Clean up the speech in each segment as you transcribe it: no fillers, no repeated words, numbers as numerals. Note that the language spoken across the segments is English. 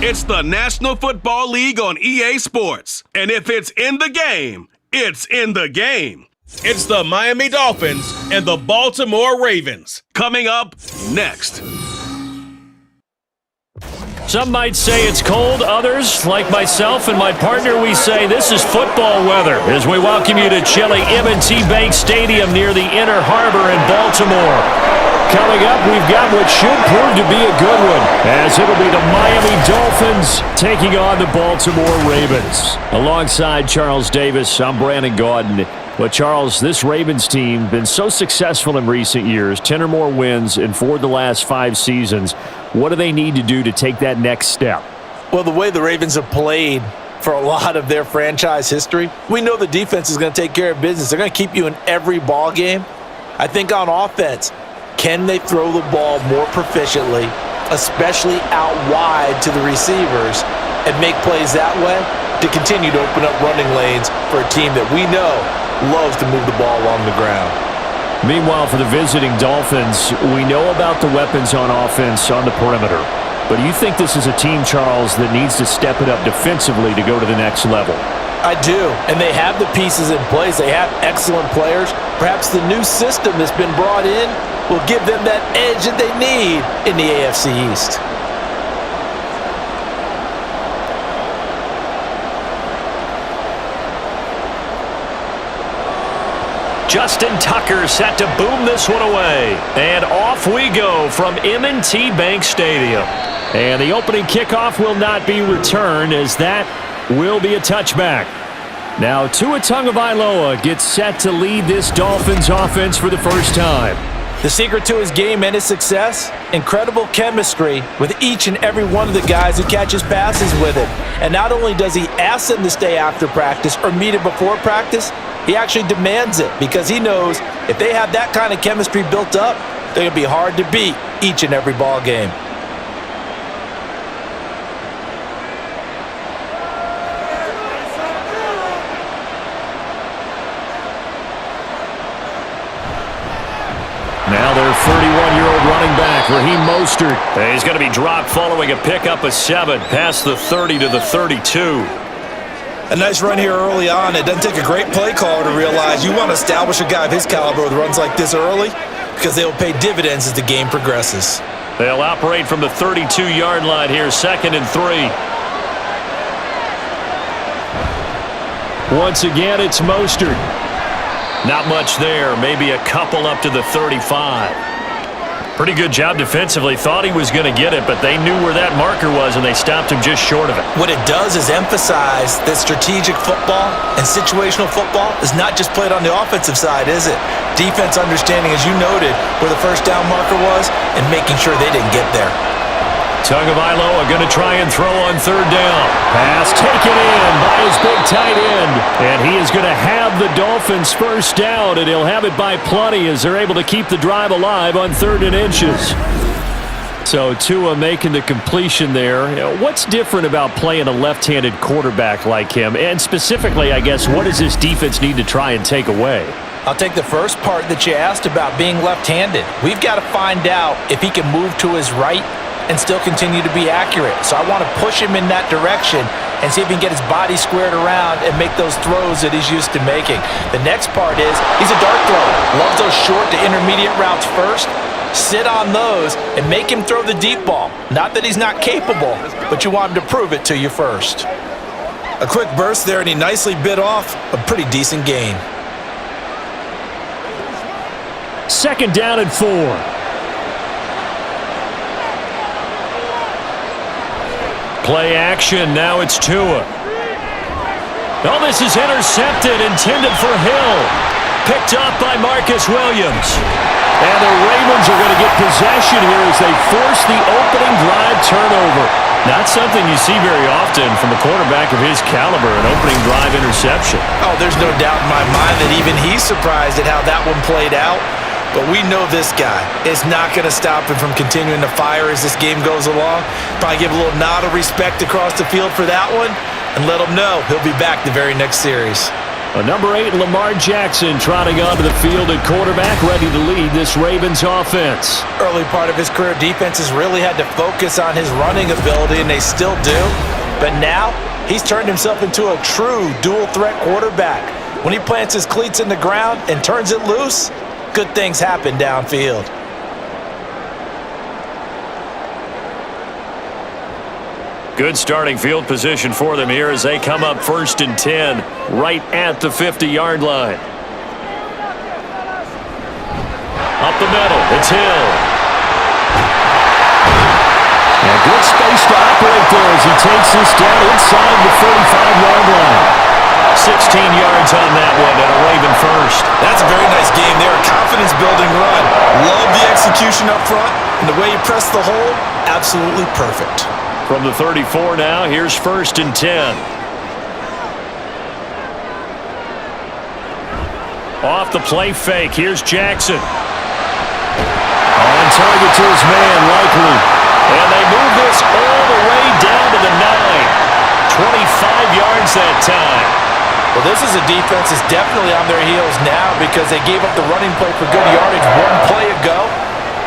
It's the National Football League on EA Sports. And if it's in the game, it's in the game. It's the Miami Dolphins and the Baltimore Ravens. Coming up next. Some might say it's cold. Others, like myself and my partner, we say this is football weather as we welcome you to chilly M&T Bank Stadium near the Inner Harbor in Baltimore. Coming up, we've got what should prove to be a good one, as it'll be the Miami Dolphins taking on the Baltimore Ravens. Alongside Charles Davis, I'm Brandon Gaudin. But Charles, this Ravens team been so successful in recent years, 10 or more wins in 4 of the last 5 seasons. What do they need to do to take that next step? Well, the way the Ravens have played for a lot of their franchise history, we know the defense is going to take care of business. They're going to keep you in every ball game. I think on offense, can they throw the ball more proficiently, especially out wide to the receivers, and make plays that way to continue to open up running lanes for a team that we know loves to move the ball along the ground. Meanwhile, for the visiting Dolphins, we know about the weapons on offense on the perimeter. But do you think this is a team, Charles, that needs to step it up defensively to go to the next level? I do, and they have the pieces in place. They have excellent players. Perhaps the new system that's been brought in will give them that edge that they need in the AFC East. Justin Tucker set to boom this one away. And off we go from M&T Bank Stadium. And the opening kickoff will not be returned, as that will be a touchback. Now Tua Tagovailoa gets set to lead this Dolphins offense for the first time. The secret to his game and his success? Incredible chemistry with each and every one of the guys who catches passes with him. And not only does he ask them to stay after practice or meet him before practice, he actually demands it, because he knows if they have that kind of chemistry built up, they're going to be hard to beat each and every ball game. Now their 31-year-old running back, Raheem Mostert. He's going to be dropped following a pickup of 7 past the 30 to the 32. A nice run here early on. It doesn't take a great play caller to realize you want to establish a guy of his caliber with runs like this early, because they'll pay dividends as the game progresses. They'll operate from the 32-yard line here, 2nd and 3. Once again, it's Mostert. Not much there, maybe a couple up to the 35. Pretty good job defensively. Thought he was going to get it, but they knew where that marker was, and they stopped him just short of it. What it does is emphasize that strategic football and situational football is not just played on the offensive side, is it? Defense understanding, as you noted, where the first down marker was and making sure they didn't get there. Tagovailoa going to try and throw on 3rd down. Pass taken in by his big tight end. And he is going to have the Dolphins first down, and he'll have it by plenty as they're able to keep the drive alive on 3rd and inches. So Tua making the completion there. What's different about playing a left-handed quarterback like him? And specifically, I guess, what does this defense need to try and take away? I'll take the first part that you asked about being left-handed. We've got to find out if he can move to his right and still continue to be accurate. So I want to push him in that direction and see if he can get his body squared around and make those throws that he's used to making. The next part is he's a dart thrower. Loves those short to intermediate routes first. Sit on those and make him throw the deep ball. Not that he's not capable, but you want him to prove it to you first. A quick burst there, and he nicely bit off a pretty decent gain. 2nd down and 4. Play action, now it's Tua. Oh, this is intercepted, intended for Hill. Picked up by Marcus Williams. And the Ravens are going to get possession here as they force the opening drive turnover. Not something you see very often from a quarterback of his caliber, an opening drive interception. Oh, there's no doubt in my mind that even he's surprised at how that one played out. But we know this guy is not going to stop him from continuing to fire as this game goes along. Probably give a little nod of respect across the field for that one and let him know he'll be back the very next series. Number 8, Lamar Jackson, trotting onto the field at quarterback, ready to lead this Ravens offense. Early part of his career, defenses really had to focus on his running ability, and they still do. But now, he's turned himself into a true dual-threat quarterback. When he plants his cleats in the ground and turns it loose, good things happen downfield. Good starting field position for them here as they come up 1st and 10, right at the 50-yard line. Up the middle, it's Hill. And good space to operate there as he takes this down inside the 45-yard line. 16 yards on that one and a Raven first. That's a very nice game there. Confidence-building run. Love the execution up front. And the way you press the hole, absolutely perfect. From the 34 now, here's 1st and 10. Off the play fake, here's Jackson. On target to his man, likely. And they move this all the way down to the 9. 25 yards that time. Well, this is a defense that's definitely on their heels now because they gave up the running play for good yardage one play ago.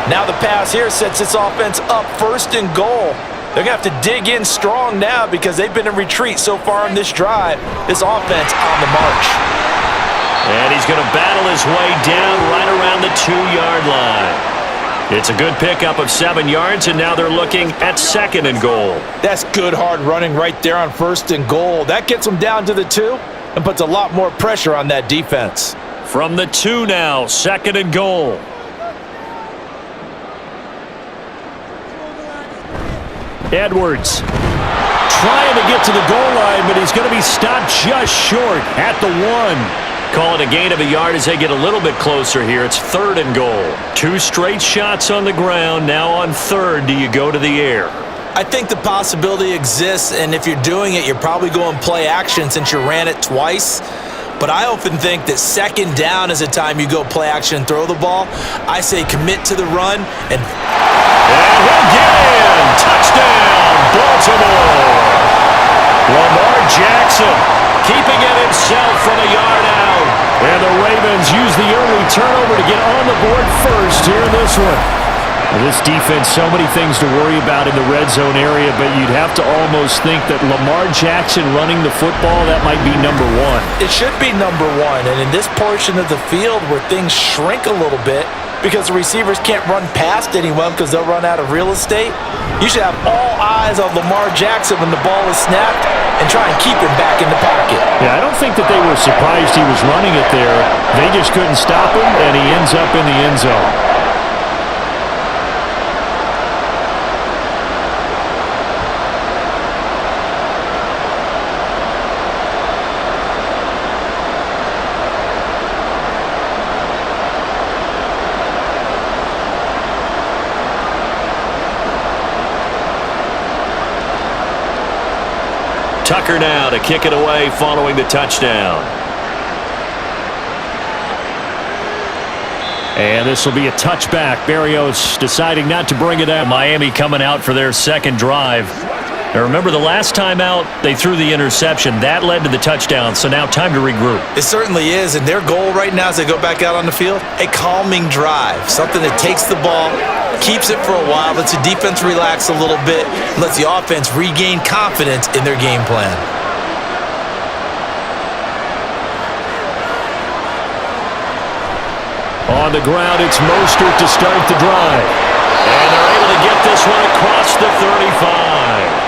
Now the pass here sets this offense up 1st and goal. They're going to have to dig in strong now because they've been in retreat so far on this drive. This offense on the march. And he's going to battle his way down right around the 2-yard line. It's a good pickup of 7 yards, and now they're looking at 2nd and goal. That's good hard running right there on 1st and goal. That gets them down to the 2 and puts a lot more pressure on that defense. From the 2 now, 2nd and goal. Edwards trying to get to the goal line, but he's going to be stopped just short at the 1. Call it a gain of a yard as they get a little bit closer here. It's 3rd and goal. 2 straight shots on the ground. Now on 3rd, do you go to the air? I think the possibility exists, and if you're doing it, you're probably going play action since you ran it twice. But I often think that 2nd down is a time you go play action and throw the ball. I say commit to the run and he'll get in. Touchdown, Baltimore. Lamar Jackson keeping it himself from a yard out. And the Ravens use the early turnover to get on the board first here in this one. Well, this defense, so many things to worry about in the red zone area, but you'd have to almost think that Lamar Jackson running the football, that might be number 1. It should be number 1, and in this portion of the field where things shrink a little bit because the receivers can't run past anyone because they'll run out of real estate, you should have all eyes on Lamar Jackson when the ball is snapped and try and keep him back in the pocket. Yeah, I don't think that they were surprised he was running it there. They just couldn't stop him, and he ends up in the end zone. Tucker now to kick it away following the touchdown. And this will be a touchback. Berrios deciding not to bring it out. Miami coming out for their 2nd drive. Now remember, the last time out, they threw the interception. That led to the touchdown, so now time to regroup. It certainly is, and their goal right now as they go back out on the field, a calming drive. Something that takes the ball, keeps it for a while, lets the defense relax a little bit, lets the offense regain confidence in their game plan. On the ground, it's Mostert to start the drive. And they're able to get this one across the 35.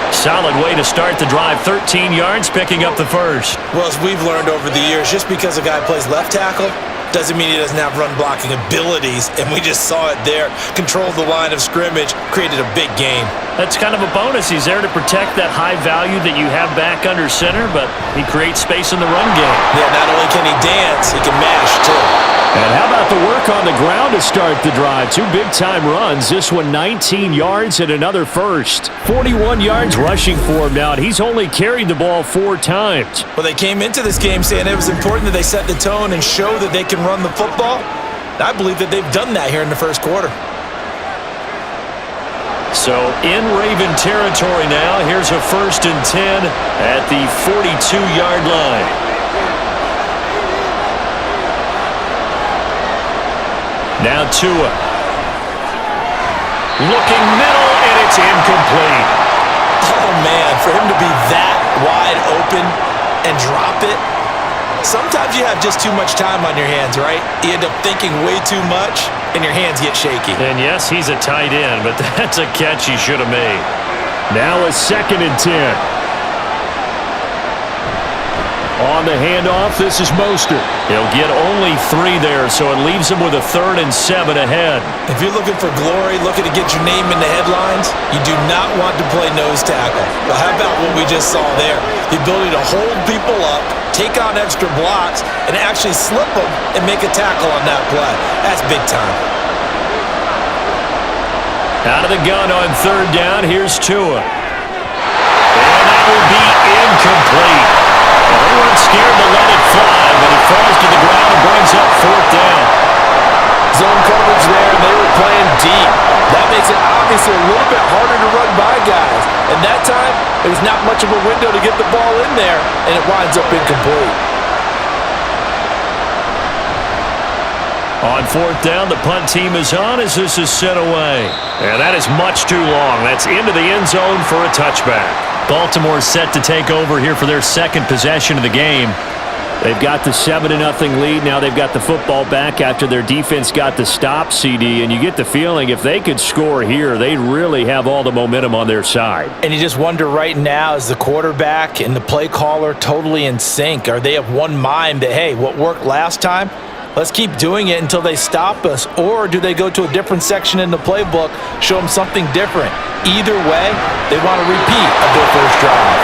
Solid way to start the drive. 13 yards, picking up the first. Well, as we've learned over the years, just because a guy plays left tackle doesn't mean he doesn't have run blocking abilities, and we just saw it there. Controlled the line of scrimmage, created a big gain. That's kind of a bonus. He's there to protect that high value that you have back under center, but he creates space in the run game. Yeah, not only can he dance, he can mash, too. And how about the work on the ground to start the drive? 2 big-time runs. This one 19 yards and another first. 41 yards rushing for him now, and he's only carried the ball 4 times. Well, they came into this game saying it was important that they set the tone and show that they can run the football. I believe that they've done that here in the first quarter. So in Raven territory now, here's a 1st and 10 at the 42-yard line. Now Tua. Looking middle, and it's incomplete. Oh, man, for him to be that wide open and drop it. Sometimes you have just too much time on your hands, right? You end up thinking way too much, and your hands get shaky. And yes, he's a tight end, but that's a catch he should have made. Now a 2nd and 10. On the handoff, this is Mostert. He'll get only 3 there, so it leaves him with a 3rd and 7 ahead. If you're looking for glory, looking to get your name in the headlines, you do not want to play nose tackle. Well, how about what we just saw there? The ability to hold people up, take on extra blocks, and actually slip them and make a tackle on that play. That's big time. Out of the gun on 3rd down, here's Tua. And that will be incomplete. They weren't scared to let it fly, but it falls to the ground and brings up 4th down. Zone coverage there, they were playing deep. That makes it obviously a little bit harder to run by guys. And that time, there was not much of a window to get the ball in there, and it winds up incomplete. On 4th down, the punt team is on as this is set away. And that is much too long. That's into the end zone for a touchback. Baltimore set to take over here for their 2nd possession of the game. They've got the 7-0 lead. Now they've got the football back after their defense got the stop, CD. And you get the feeling if they could score here, they'd really have all the momentum on their side. And you just wonder right now, is the quarterback and the play caller totally in sync? Are they of one mind that, hey, what worked last time? Let's keep doing it until they stop us. Or do they go to a different section in the playbook, show them something different? Either way, they want to repeat of their first drive.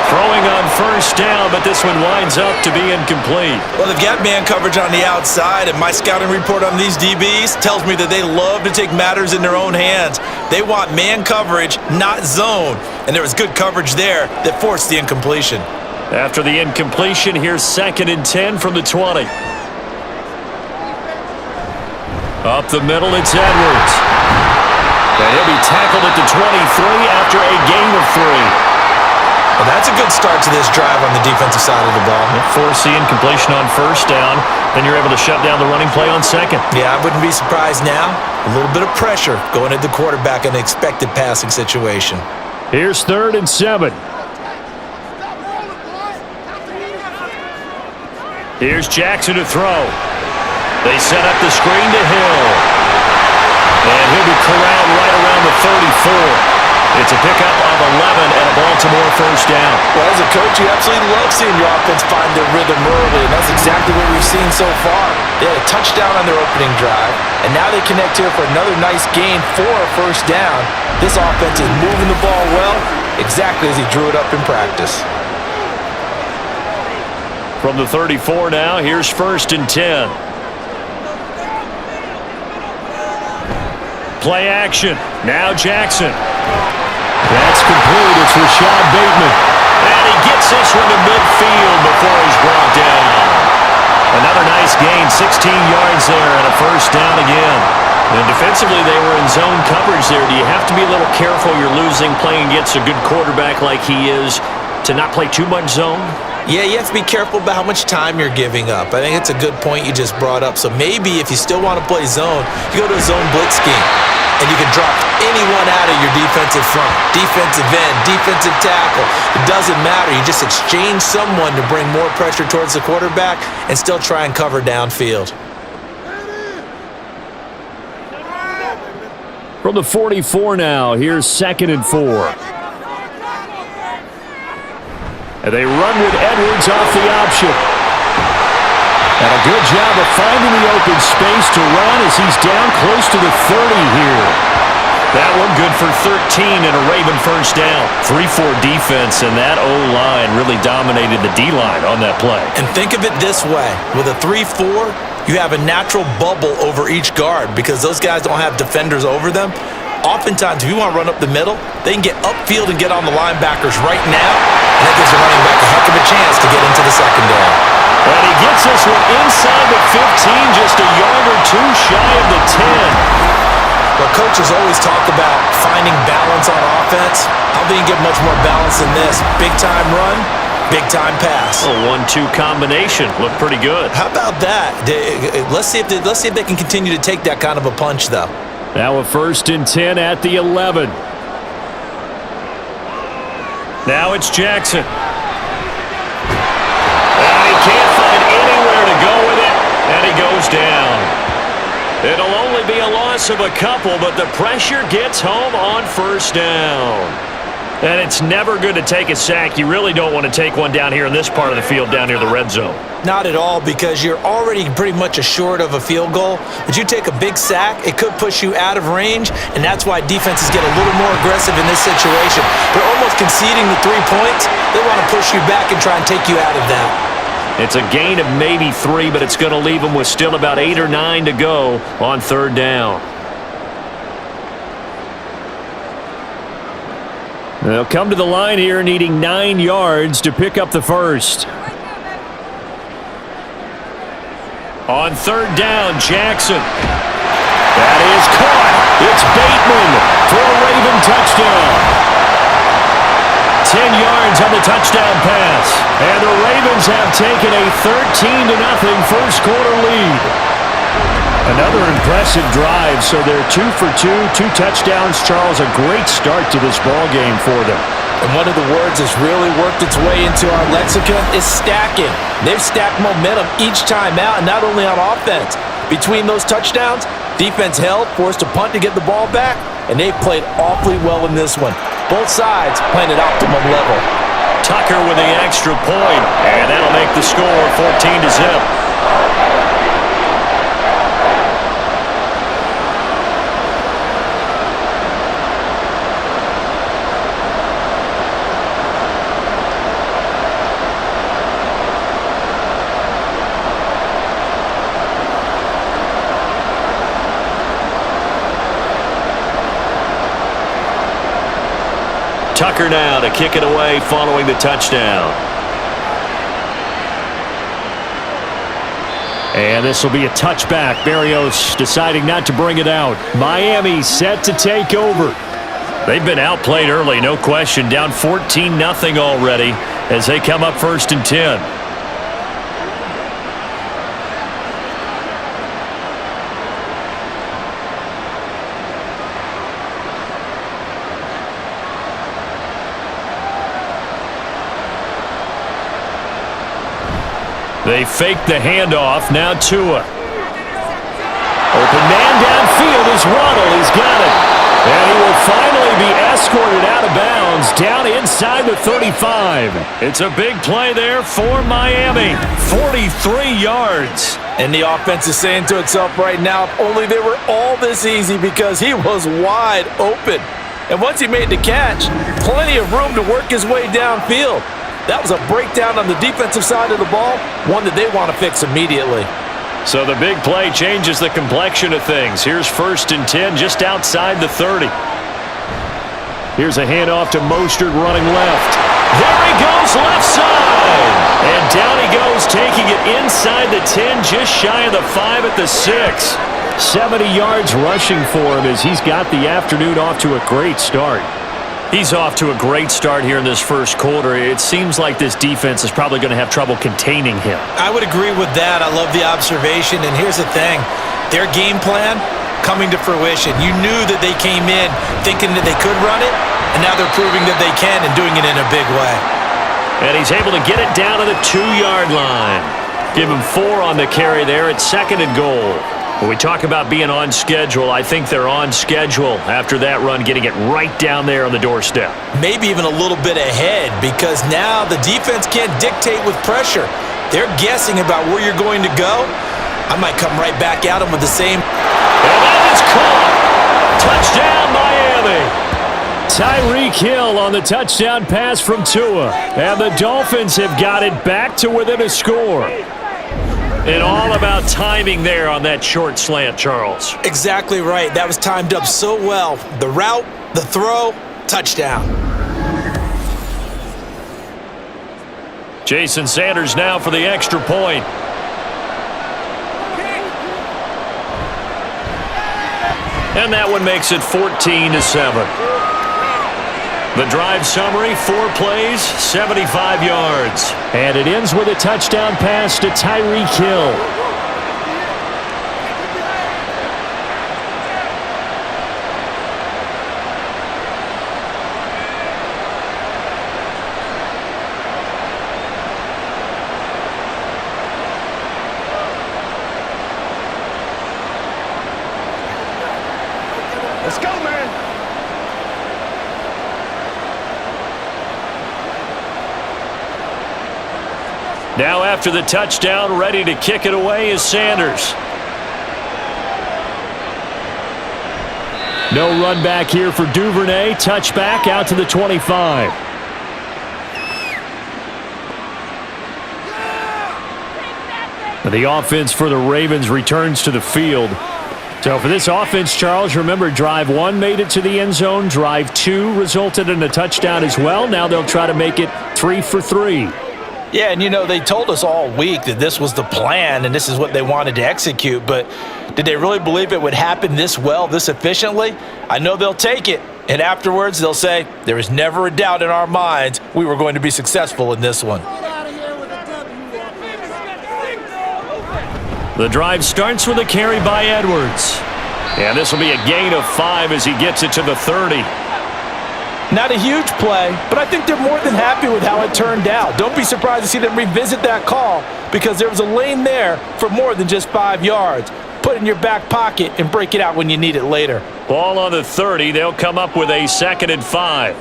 Throwing on 1st down, but this one winds up to be incomplete. Well, they've got man coverage on the outside, and my scouting report on these DBs tells me that they love to take matters in their own hands. They want man coverage, not zone. And there was good coverage there that forced the incompletion. After the incompletion, here's 2nd and 10 from the 20. Up the middle, it's Edwards. And he'll be tackled at the 23 after a gain of 3. Well, that's a good start to this drive on the defensive side of the ball. Force the incompletion on 1st down, then you're able to shut down the running play on 2nd. Yeah, I wouldn't be surprised now. A little bit of pressure going at the quarterback in an expected passing situation. Here's 3rd and 7. Here's Jackson to throw. They set up the screen to Hill. And he'll be corralled right around the 34. It's a pickup of 11 and a Baltimore 1st down. Well, as a coach, you absolutely love seeing your offense find their rhythm early, and that's exactly what we've seen so far. They had a touchdown on their opening drive, and now they connect here for another nice gain for a 1st down. This offense is moving the ball well, exactly as he drew it up in practice. From the 34 now, here's 1st and 10. Play action. Now Jackson. That's complete. It's Rashad Bateman. And he gets this one to midfield before he's brought down. Another nice gain, 16 yards there and a 1st down again. And defensively, they were in zone coverage there. Do you have to be a little careful you're losing playing against a good quarterback like he is to not play too much zone? Yeah, you have to be careful about how much time you're giving up. I think it's a good point you just brought up. So maybe if you still want to play zone, you go to a zone blitz scheme. And you can drop anyone out of your defensive front, defensive end, defensive tackle. It doesn't matter. You just exchange someone to bring more pressure towards the quarterback and still try and cover downfield. From the 44 now, here's 2nd and 4. And they run with Edwards off the option. And a good job of finding the open space to run as he's down close to the 30 here. That one good for 13 and a Raven 1st down. 3-4 defense, and that O-line really dominated the D-line on that play. And think of it this way. With a 3-4, you have a natural bubble over each guard because those guys don't have defenders over them. Oftentimes, if you want to run up the middle, they can get upfield and get on the linebackers right now, and that gives the running back a heck of a chance to get into the secondary. And he gets this one inside the 15, just a yard or two shy of the 10. Well, coaches always talk about finding balance on offense. I don't think you get much more balance than this. Big-time run, Big-time pass. A 1-2 combination. Looked pretty good. How about that? Let's see if they can continue to take that kind of a punch, though. Now a 1st and 10 at the 11. Now it's Jackson. And he can't find anywhere to go with it, and he goes down. It'll only be a loss of a couple, but the pressure gets home on 1st down. And it's never good to take a sack. You really don't want to take one down here in this part of the field, down near the red zone. Not at all, because you're already pretty much assured of a field goal. But you take a big sack, it could push you out of range, and that's why defenses get a little more aggressive in this situation. They're almost conceding the 3 points. They want to push you back and try and take you out of that. It's a gain of maybe 3, but it's going to leave them with still about 8 or 9 to go on 3rd down. They'll come to the line here needing 9 yards to pick up the 1st. On 3rd down, Jackson. That is caught. It's Bateman for a Raven touchdown. 10 yards on the touchdown pass. And the Ravens have taken a 13-0 first quarter lead. Another impressive drive, so they're 2 for 2, 2 touchdowns. Charles, a great start to this ball game for them. And one of the words that's really worked its way into our lexicon is stacking. They've stacked momentum each time out, and not only on offense. Between those touchdowns, defense held, forced a punt to get the ball back, and they've played awfully well in this one. Both sides playing at optimum level. Tucker with the extra point, and that'll make the score 14-0. Tucker now to kick it away following the touchdown. And this will be a touchback. Barrios deciding not to bring it out. Miami set to take over. They've been outplayed early, no question. Down 14-0 already as they come up 1st and 10. They fake the handoff. Now Tua. Open man downfield is Waddle. He's got it. And he will finally be escorted out of bounds down inside the 35. It's a big play there for Miami. 43 yards. And the offense is saying to itself right now, if only they were all this easy, because he was wide open. And once he made the catch, plenty of room to work his way downfield. That was a breakdown on the defensive side of the ball, one that they want to fix immediately. So the big play changes the complexion of things. Here's 1st and 10 just outside the 30. Here's a handoff to Mostert running left. There he goes left side. And down he goes, taking it inside the 10, just shy of the 5 at the 6. 70 yards rushing for him as he's got the afternoon off to a great start. He's off to a great start here in this first quarter. It seems like this defense is probably going to have trouble containing him. I would agree with that. I love the observation. And here's the thing. Their game plan coming to fruition. You knew that they came in thinking that they could run it, and now they're proving that they can and doing it in a big way. And he's able to get it down to the 2-yard line. Give him 4 on the carry there at 2nd and goal. When we talk about being on schedule, I think they're on schedule after that run, getting it right down there on the doorstep. Maybe even a little bit ahead, because now the defense can't dictate with pressure. They're guessing about where you're going to go. I might come right back at them with the same. And that is caught. Touchdown, Miami. Tyreek Hill on the touchdown pass from Tua. And the Dolphins have got it back to within a score. And all about timing there on that short slant, Charles. Exactly right. That was timed up so well. The route, the throw, touchdown. Jason Sanders now for the extra point. And that one makes it 14-7. The drive summary, 4 plays, 75 yards. And it ends with a touchdown pass to Tyreek Hill. Let's go, man. Now after the touchdown, ready to kick it away is Sanders. No run back here for Duvernay. Touchback out to the 25. The offense for the Ravens returns to the field. So for this offense, Charles, remember drive 1 made it to the end zone. Drive 2 resulted in a touchdown as well. Now they'll try to make it 3 for 3. Yeah, and they told us all week that this was the plan and this is what they wanted to execute, but did they really believe it would happen this well, this efficiently? I know they'll take it, and afterwards they'll say, there was never a doubt in our minds we were going to be successful in this one. The drive starts with a carry by Edwards. And this will be a gain of 5 as he gets it to the 30. Not a huge play, but I think they're more than happy with how it turned out. Don't be surprised to see them revisit that call because there was a lane there for more than just 5 yards. Put it in your back pocket and break it out when you need it later. Ball on the 30. They'll come up with a 2nd and 5.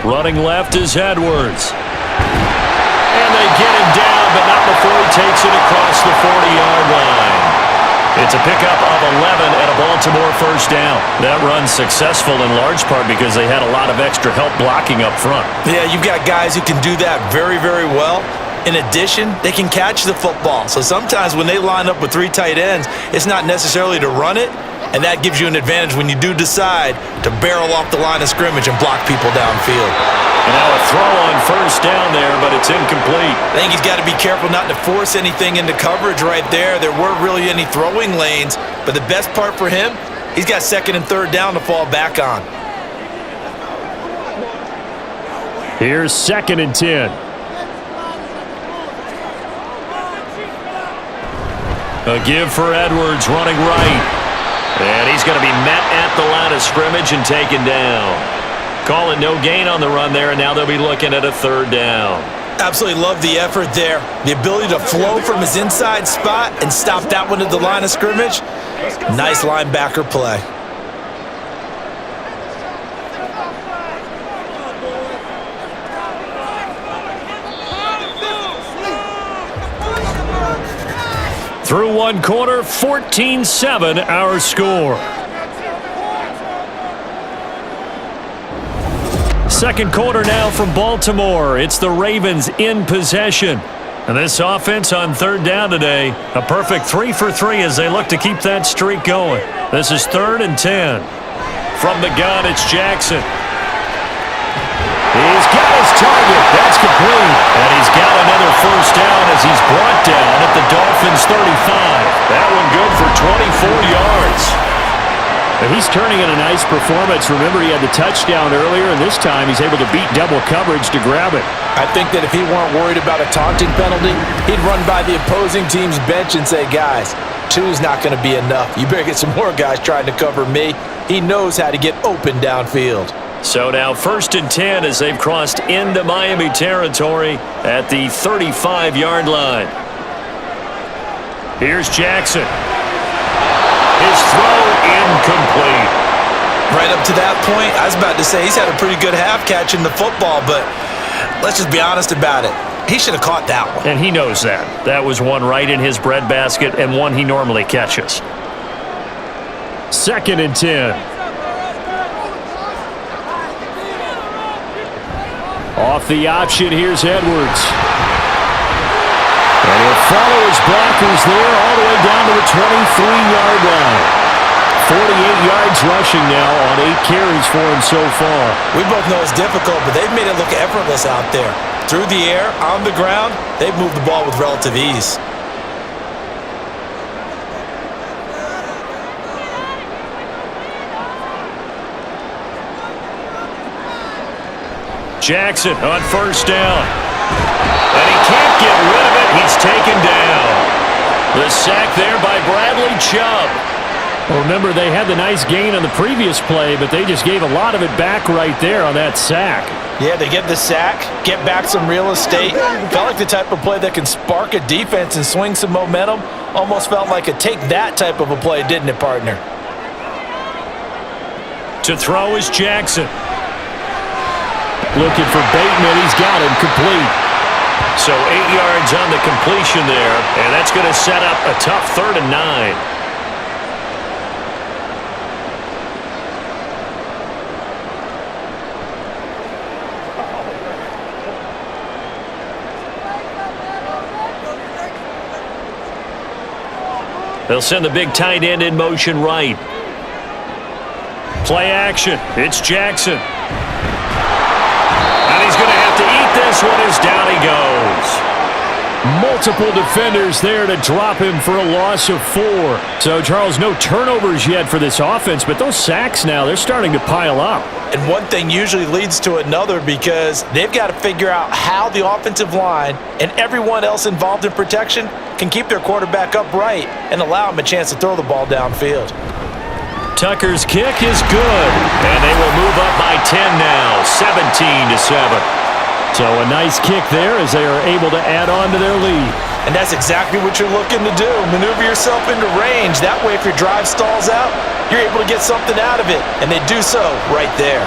Running left is Edwards. And they get him down, but not before he takes it across the 40-yard line. It's a pickup of 11 and a Baltimore first down. That run's successful in large part because they had a lot of extra help blocking up front. Yeah, you've got guys who can do that very, very well. In addition, they can catch the football. So sometimes when they line up with 3 tight ends, it's not necessarily to run it, and that gives you an advantage when you do decide to barrel off the line of scrimmage and block people downfield. And now a throw on first down there, but it's incomplete. I think he's got to be careful not to force anything into coverage right there. There weren't really any throwing lanes, but the best part for him, he's got 2nd and 3rd down to fall back on. Here's 2nd and 10. A give for Edwards running right. And he's going to be met at the line of scrimmage and taken down. Calling no gain on the run there, and now they'll be looking at a 3rd down. Absolutely love the effort there. The ability to flow from his inside spot and stop that one at the line of scrimmage. Nice linebacker play. Through 1 quarter, 14-7 our score. Second quarter now from Baltimore. It's the Ravens in possession. And this offense on 3rd down today, a perfect 3 for 3 as they look to keep that streak going. This is 3rd and 10. From the gun, it's Jackson. He's got his target. That's complete. And he's got another first down as he's brought down at the Dolphins' 35. That one good for 24 yards. And he's turning in a nice performance. Remember, he had the touchdown earlier, and this time he's able to beat double coverage to grab it. I think that if he weren't worried about a taunting penalty, he'd run by the opposing team's bench and say, guys, 2's not going to be enough. You better get some more guys trying to cover me. He knows how to get open downfield. So now 1st and 10 as they've crossed into Miami territory at the 35-yard line. Here's Jackson. His throw incomplete. Right up to that point, I was about to say he's had a pretty good half catching the football, but let's just be honest about it. He should have caught that one. And he knows that. That was one right in his breadbasket and one he normally catches. 2nd and 10. Off the option, here's Edwards. And he'll follow his blockers there all the way down to the 23-yard line. 48 yards rushing now on 8 carries for him so far. We both know it's difficult, but they've made it look effortless out there. Through the air, on the ground, they've moved the ball with relative ease. Jackson on first down. And he can't get rid of it. He's taken down. The sack there by Bradley Chubb. Well, remember, they had the nice gain on the previous play, but they just gave a lot of it back right there on that sack. Yeah, they get the sack, get back some real estate. Felt like the type of play that can spark a defense and swing some momentum. Almost felt like a take that type of a play, didn't it, partner? To throw is Jackson. Looking for Bateman. He's got him complete. So 8 yards on the completion there, and that's going to set up a tough 3rd and 9. They'll send the big tight end in motion right. Play action. It's Jackson. And he's going to have to eat this one as down he goes. Multiple defenders there to drop him for a loss of 4. So, Charles, no turnovers yet for this offense, but those sacks now, they're starting to pile up. And one thing usually leads to another because they've got to figure out how the offensive line and everyone else involved in protection can keep their quarterback upright and allow him a chance to throw the ball downfield. Tucker's kick is good, and they will move up by 10 now, 17-7. So a nice kick there as they are able to add on to their lead. And that's exactly what you're looking to do. Maneuver yourself into range. That way, if your drive stalls out, you're able to get something out of it. And they do so right there.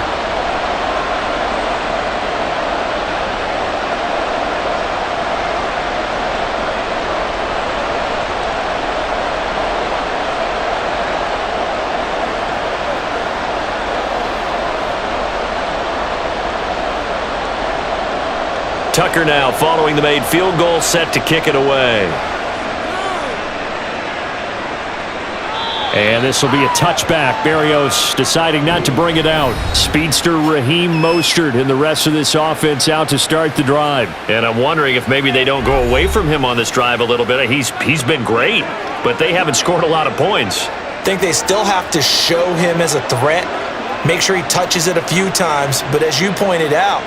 Tucker now following the made field goal, set to kick it away. And this will be a touchback. Berrios deciding not to bring it out. Speedster Raheem Mostert and the rest of this offense out to start the drive. And I'm wondering if maybe they don't go away from him on this drive a little bit. He's been great, but they haven't scored a lot of points. I think they still have to show him as a threat. Make sure he touches it a few times. But as you pointed out,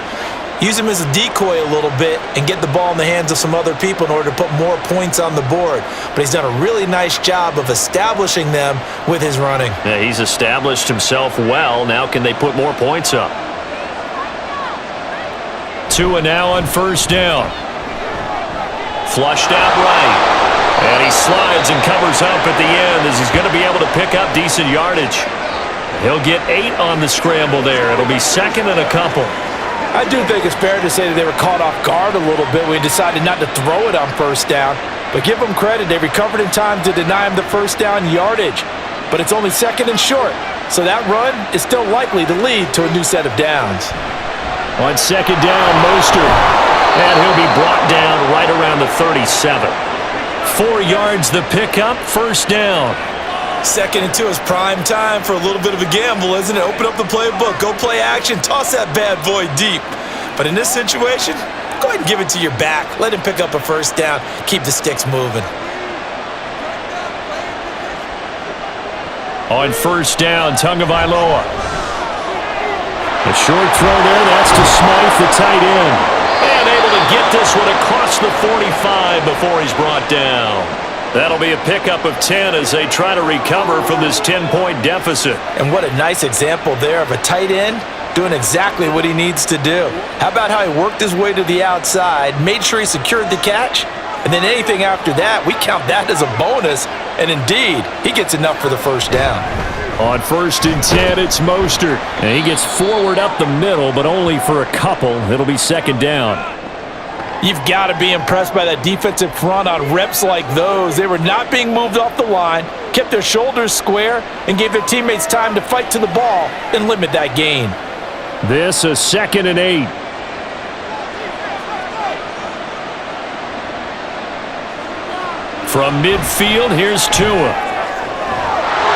use him as a decoy a little bit and get the ball in the hands of some other people in order to put more points on the board. But he's done a really nice job of establishing them with his running. Yeah, he's established himself well. Now can they put more points up? Tua now on first down. Flushed out right. And he slides and covers up at the end as he's going to be able to pick up decent yardage. He'll get 8 on the scramble there. It'll be 2nd and a couple. I do think it's fair to say that they were caught off guard a little bit when he decided not to throw it on first down. But give them credit. They recovered in time to deny him the first down yardage. But it's only 2nd and short. So that run is still likely to lead to a new set of downs. On 2nd down, Mostert. And he'll be brought down right around the 37. 4 yards the pickup, first down. 2nd and 2 is prime time for a little bit of a gamble, isn't it? Open up the playbook, go play action, toss that bad boy deep. But in this situation, go ahead and give it to your back. Let him pick up a first down. Keep the sticks moving. On first down, Tagovailoa. A short throw there, that's to Smythe, the tight end. And able to get this one across the 45 before he's brought down. That'll be a pickup of 10 as they try to recover from this 10-point deficit. And what a nice example there of a tight end doing exactly what he needs to do. How about how he worked his way to the outside, made sure he secured the catch, and then anything after that, we count that as a bonus. And indeed, he gets enough for the first down. On 1st and 10, it's Mostert. And he gets forward up the middle, but only for a couple. It'll be 2nd down. You've got to be impressed by that defensive front on reps like those. They were not being moved off the line, kept their shoulders square, and gave their teammates time to fight to the ball and limit that gain. This a 2nd and 8. From midfield, here's Tua.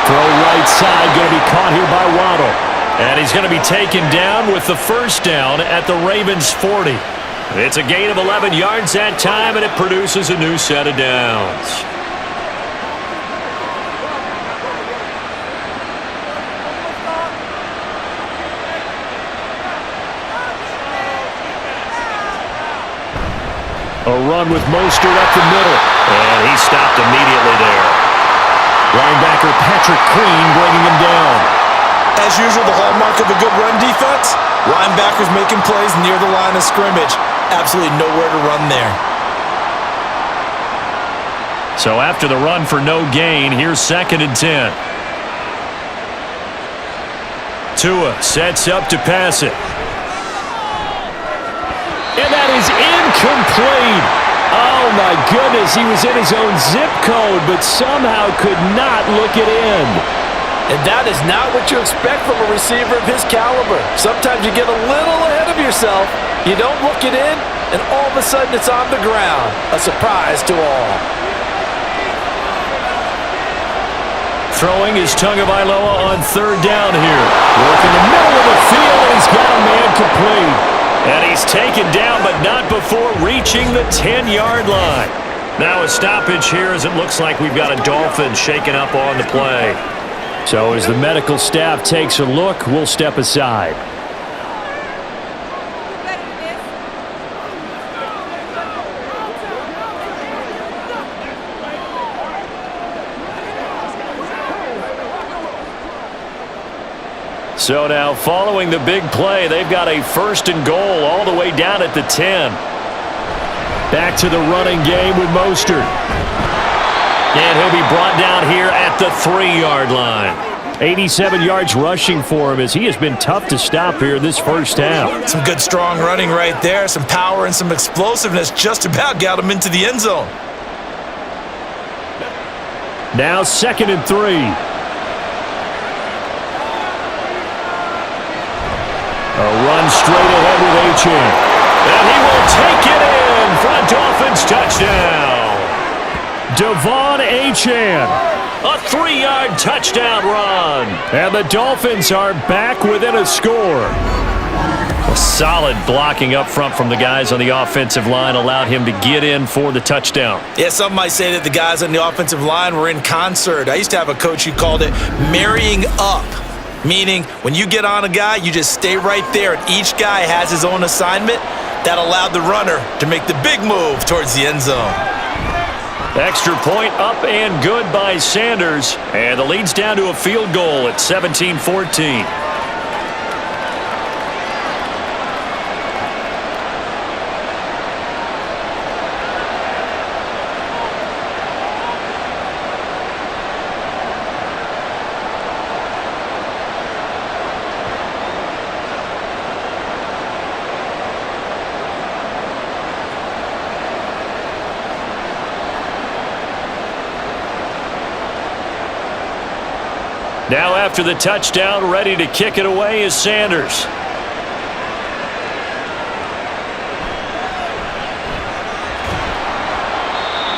Throw right side, going to be caught here by Waddle. And he's going to be taken down with the first down at the Ravens' 40. It's a gain of 11 yards that time, and it produces a new set of downs. A run with Mostert up the middle. And he stopped immediately there. Linebacker Patrick Queen bringing him down. As usual, the hallmark of a good run defense, linebackers making plays near the line of scrimmage. Absolutely nowhere to run there. So after the run for no gain, here's 2nd and 10. Tua sets up to pass it. And that is incomplete. Oh, my goodness. He was in his own zip code, but somehow could not look it in. And that is not what you expect from a receiver of his caliber. Sometimes you get a little ahead of yourself, you don't look it in, and all of a sudden it's on the ground. A surprise to all. Throwing is Tagovailoa on 3rd down here. Working the middle of the field, and he's got a man complete. And he's taken down, but not before reaching the 10-yard line. Now a stoppage here as it looks like we've got a Dolphin shaken up on the play. So as the medical staff takes a look, we'll step aside. So now following the big play, they've got a 1st and goal all the way down at the 10. Back to the running game with Mostert. And he'll be brought down here at the 3-yard line. 87 yards rushing for him as he has been tough to stop here this first half. Some good strong running right there. Some power and some explosiveness just about got him into the end zone. Now 2nd and 3. A run straight ahead with Achane. And he will take it in for a Dolphins touchdown. Devon Achane. A 3-yard touchdown run. And the Dolphins are back within a score. A solid blocking up front from the guys on the offensive line allowed him to get in for the touchdown. Yeah, some might say that the guys on the offensive line were in concert. I used to have a coach who called it marrying up. Meaning, when you get on a guy, you just stay right there, and each guy has his own assignment. That allowed the runner to make the big move towards the end zone. Extra point up and good by Sanders. And the lead's down to a field goal at 17-14. Now after the touchdown, ready to kick it away is Sanders.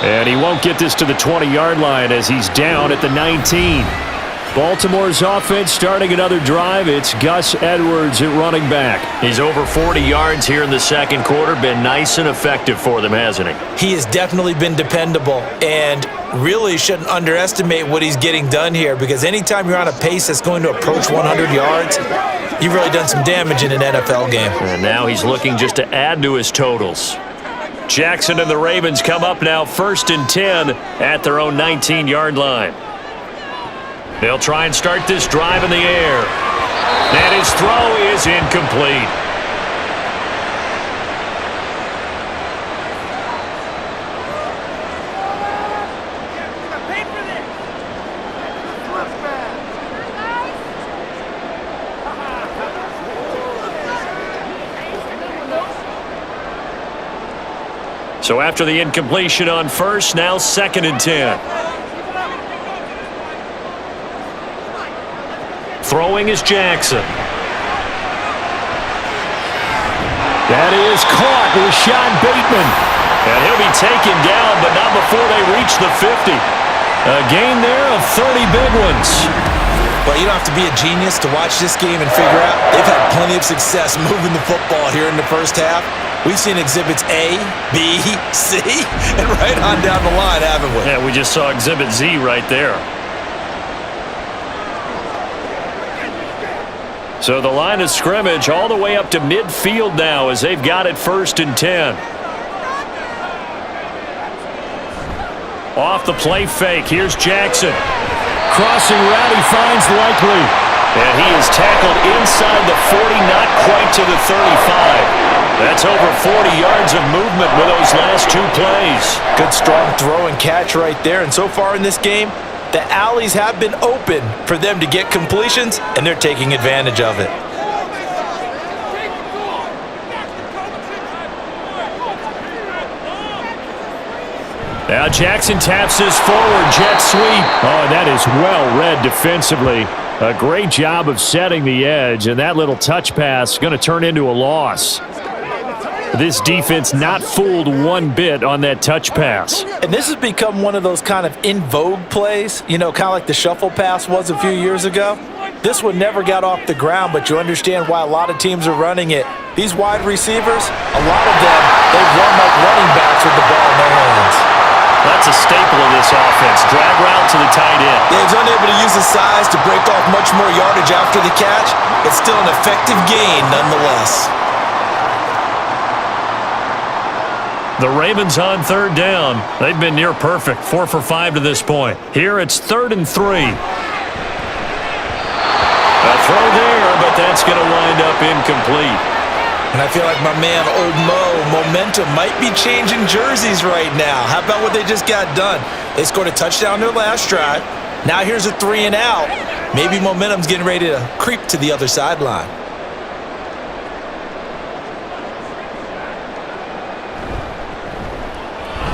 And he won't get this to the 20-yard line as he's down at the 19. Baltimore's offense starting another drive. It's Gus Edwards at running back. He's over 40 yards here in the second quarter. Been nice and effective for them, hasn't he? He has definitely been dependable and really shouldn't underestimate what he's getting done here, because anytime you're on a pace that's going to approach 100 yards, you've really done some damage in an NFL game. And now he's looking just to add to his totals. Jackson and the Ravens come up now 1st and 10 at their own 19-yard line. They'll try and start this drive in the air. And his throw is incomplete. So after the incompletion on 1st, now 2nd and 10. Throwing is Jackson. That is caught with Sean Bateman. And he'll be taken down, but not before they reach the 50. A gain there of 30 big ones. Well, you don't have to be a genius to watch this game and figure out they've had plenty of success moving the football here in the first half. We've seen exhibits A, B, C, and right on down the line, haven't we? Yeah, we just saw exhibit Z right there. So the line of scrimmage all the way up to midfield now as they've got it 1st and 10. Off the play fake, here's Jackson. Crossing route, he finds Likely. And he is tackled inside the 40, not quite to the 35. That's over 40 yards of movement with those last two plays. Good strong throw and catch right there. And so far in this game, the alleys have been open for them to get completions, and they're taking advantage of it. Now Jackson taps this forward, jet sweep. Oh, that is well read defensively. A great job of setting the edge, and that little touch pass is going to turn into a loss. This defense not fooled one bit on that touch pass. And this has become one of those kind of in vogue plays, you know, kind of like the shuffle pass was a few years ago. This one never got off the ground, but you understand why a lot of teams are running it. These wide receivers, a lot of them, they run like running backs with the ball in their hands. That's a staple of this offense. Drag route to the tight end. Yeah, he's unable to use his size to break off much more yardage after the catch, but still an effective gain nonetheless. The Ravens on third down. They've been near perfect, 4 for 5 to this point. Here it's 3rd and 3. A throw there, but that's going to wind up incomplete. And I feel like my man, Old Mo, momentum might be changing jerseys right now. How about what they just got done? They scored a touchdown their last drive. Now here's a 3 and out. Maybe momentum's getting ready to creep to the other sideline.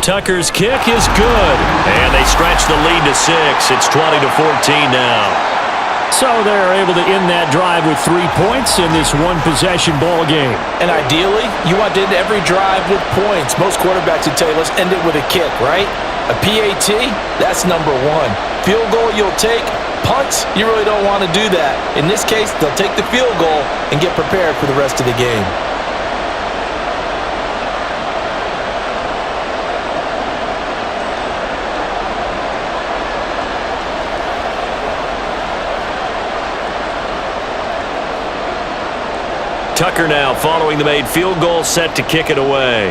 Tucker's kick is good. And they stretch the lead to 6. It's 20-14 now. So they're able to end that drive with 3 points in this one-possession ball game. And ideally, you want to end every drive with points. Most quarterbacks would tell you, let's end it with a kick, right? A PAT, that's number 1. Field goal you'll take. Punts, you really don't want to do that. In this case, they'll take the field goal and get prepared for the rest of the game. Tucker now following the made field goal, set to kick it away.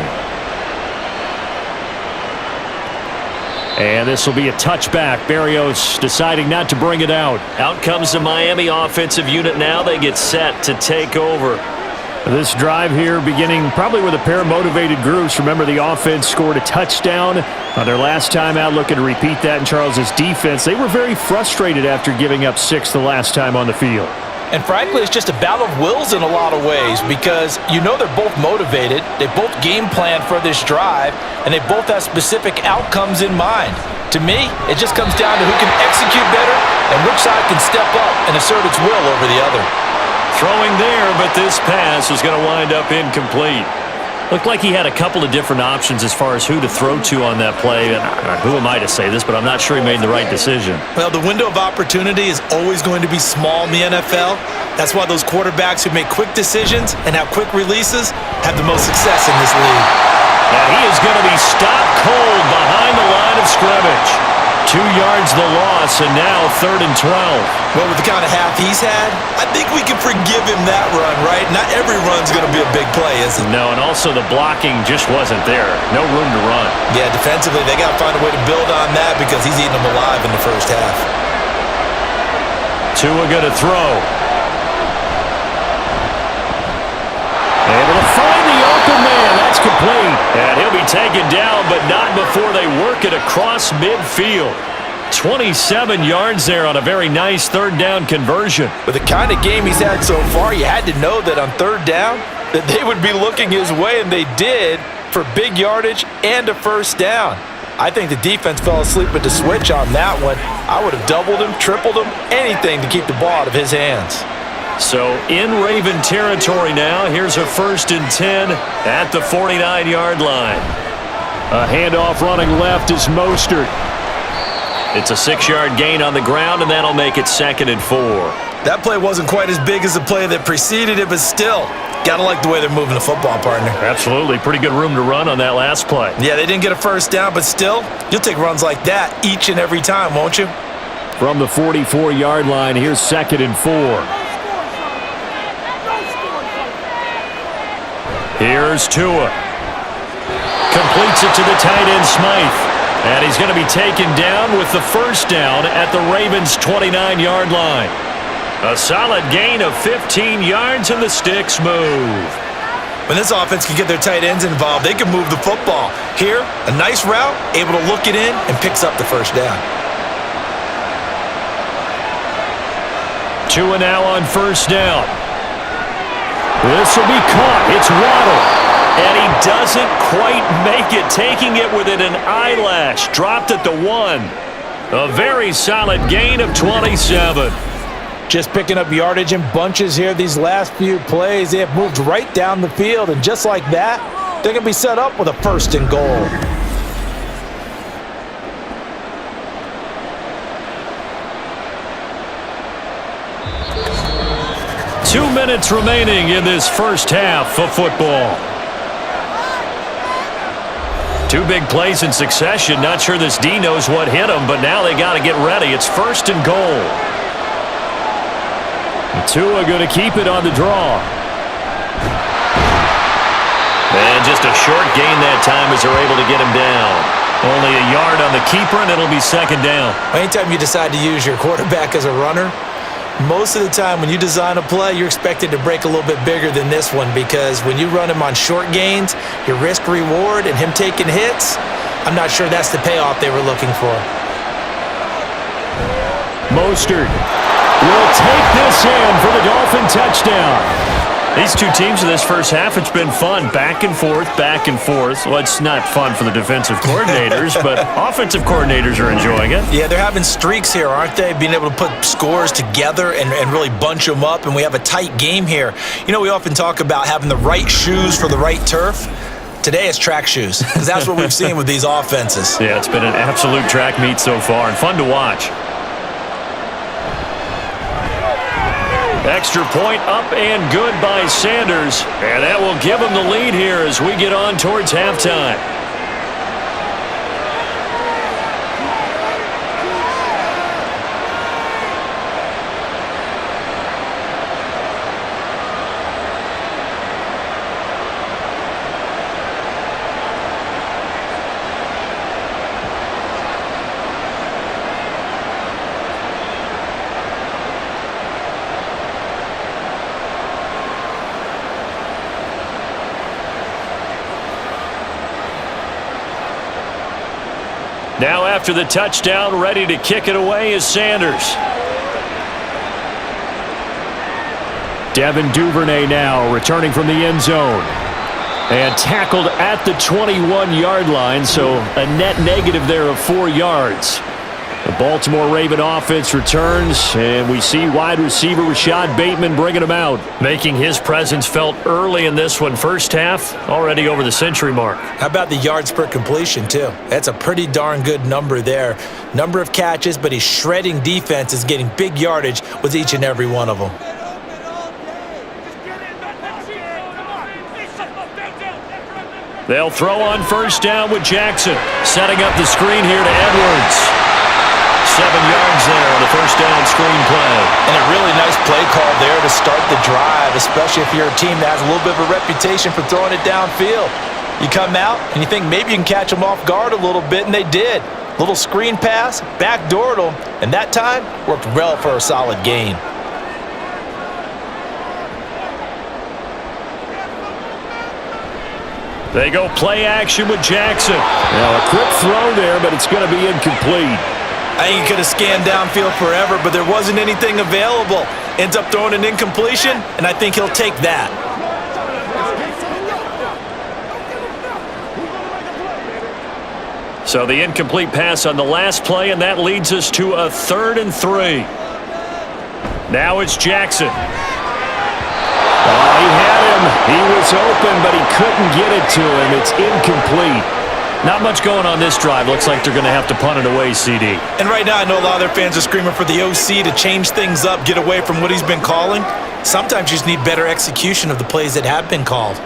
And this will be a touchback. Berrios deciding not to bring it out. Out comes the Miami offensive unit now. They get set to take over. This drive here beginning probably with a pair of motivated groups. Remember, the offense scored a touchdown on their last time out, looking to repeat that in Charles's defense. They were very frustrated after giving up 6 the last time on the field. And frankly, it's just a battle of wills in a lot of ways because you know they're both motivated, they both game plan for this drive, and they both have specific outcomes in mind. To me, it just comes down to who can execute better and which side can step up and assert its will over the other. Throwing there, but this pass is going to wind up incomplete. Looked like he had a couple of different options as far as who to throw to on that play. And who am I to say this, but I'm not sure he made the right decision. Well, the window of opportunity is always going to be small in the NFL. That's why those quarterbacks who make quick decisions and have quick releases have the most success in this league. And he is going to be stopped cold behind the line of scrimmage. 2 yards the loss, and now 3rd and 12. Well, with the kind of half he's had, I think we can forgive him that run, right? Not every run's going to be a big play, is it? No, and also the blocking just wasn't there. No room to run. Yeah, defensively, they got to find a way to build on that because he's eating them alive in the first half. Tua going to throw. Able to find the open man. That's complete. And he'll be taken down, but not before they work it across midfield. 27 yards there on a very nice 3rd down conversion. With the kind of game he's had so far, you had to know that on 3rd down that they would be looking his way, and they did, for big yardage and a 1st down. I think the defense fell asleep with the switch on that one. I would have doubled him, tripled him, anything to keep the ball out of his hands. So in Raven territory now. Here's a 1st and 10 at the 49-yard line. A handoff running left is Mostert. It's a 6-yard gain on the ground, and that'll make it 2nd and 4. That play wasn't quite as big as the play that preceded it, but still, gotta like the way they're moving the football, partner. Absolutely. Pretty good room to run on that last play. Yeah, they didn't get a 1st down, but still, you'll take runs like that each and every time, won't you? From the 44-yard line, here's 2nd and 4. Here's Tua. Completes it to the tight end, Smythe. And he's going to be taken down with the first down at the Ravens' 29-yard line. A solid gain of 15 yards, and the sticks move. When this offense can get their tight ends involved, they can move the football. Here, a nice route, able to look it in, and picks up the first down. Tua now on first down. This will be caught. It's Waddle. And he doesn't quite make it, taking it within an eyelash. Dropped at the 1. A very solid gain of 27. Just picking up yardage in bunches here these last few plays. They have moved right down the field, and just like that, they're going to be set up with a 1st and goal. Two minutes remaining in this first half of football. Two big plays in succession. Not sure this D knows what hit him, but now they got to get ready. It's 1st and goal. Tua going to keep it on the draw. And just a short gain that time as they're able to get him down. Only a yard on the keeper, and it'll be 2nd down. Anytime you decide to use your quarterback as a runner, most of the time when you design a play, you're expected to break a little bit bigger than this one, because when you run him on short gains, your risk-reward and him taking hits, I'm not sure that's the payoff they were looking for. Mostert will take this in for the Dolphin touchdown. These two teams in this first half, it's been fun. Back and forth, back and forth. Well, it's not fun for the defensive coordinators, but offensive coordinators are enjoying it. Yeah, they're having streaks here, aren't they? Being able to put scores together and really bunch them up, and we have a tight game here. You know, we often talk about having the right shoes for the right turf. Today it's track shoes, because that's what we've seen with these offenses. Yeah, it's been an absolute track meet so far, and fun to watch. Extra point up and good by Sanders. And that will give them the lead here as we get on towards halftime. Now after the touchdown, ready to kick it away is Sanders. Devin Duvernay now returning from the end zone. And tackled at the 21-yard line, so a net negative there of 4 yards. The Baltimore Raven offense returns, and we see wide receiver Rashad Bateman bringing him out, making his presence felt early in this one. First half, already over the century mark. How about the yards per completion, too? That's a pretty darn good number there. Number of catches, but he's shredding defenses, getting big yardage with each and every one of them. They'll throw on first down with Jackson, setting up the screen here to Edwards. 7 yards there on the first down screen play. And a really nice play call there to start the drive, especially if you're a team that has a little bit of a reputation for throwing it downfield. You come out and you think maybe you can catch them off guard a little bit, and they did. Little screen pass, backdoored them, and that time worked well for a solid gain. They go play action with Jackson. Now a quick throw there, but it's going to be incomplete. I think he could have scanned downfield forever, but there wasn't anything available. Ends up throwing an incompletion, and I think he'll take that. So the incomplete pass on the last play, and that leads us to a 3rd and 3. Now it's Jackson. Oh, he had him. He was open, but he couldn't get it to him. It's incomplete. Not much going on this drive. Looks like they're going to have to punt it away, CD. And right now I know a lot of their fans are screaming for the OC to change things up, get away from what he's been calling. Sometimes you just need better execution of the plays that have been called.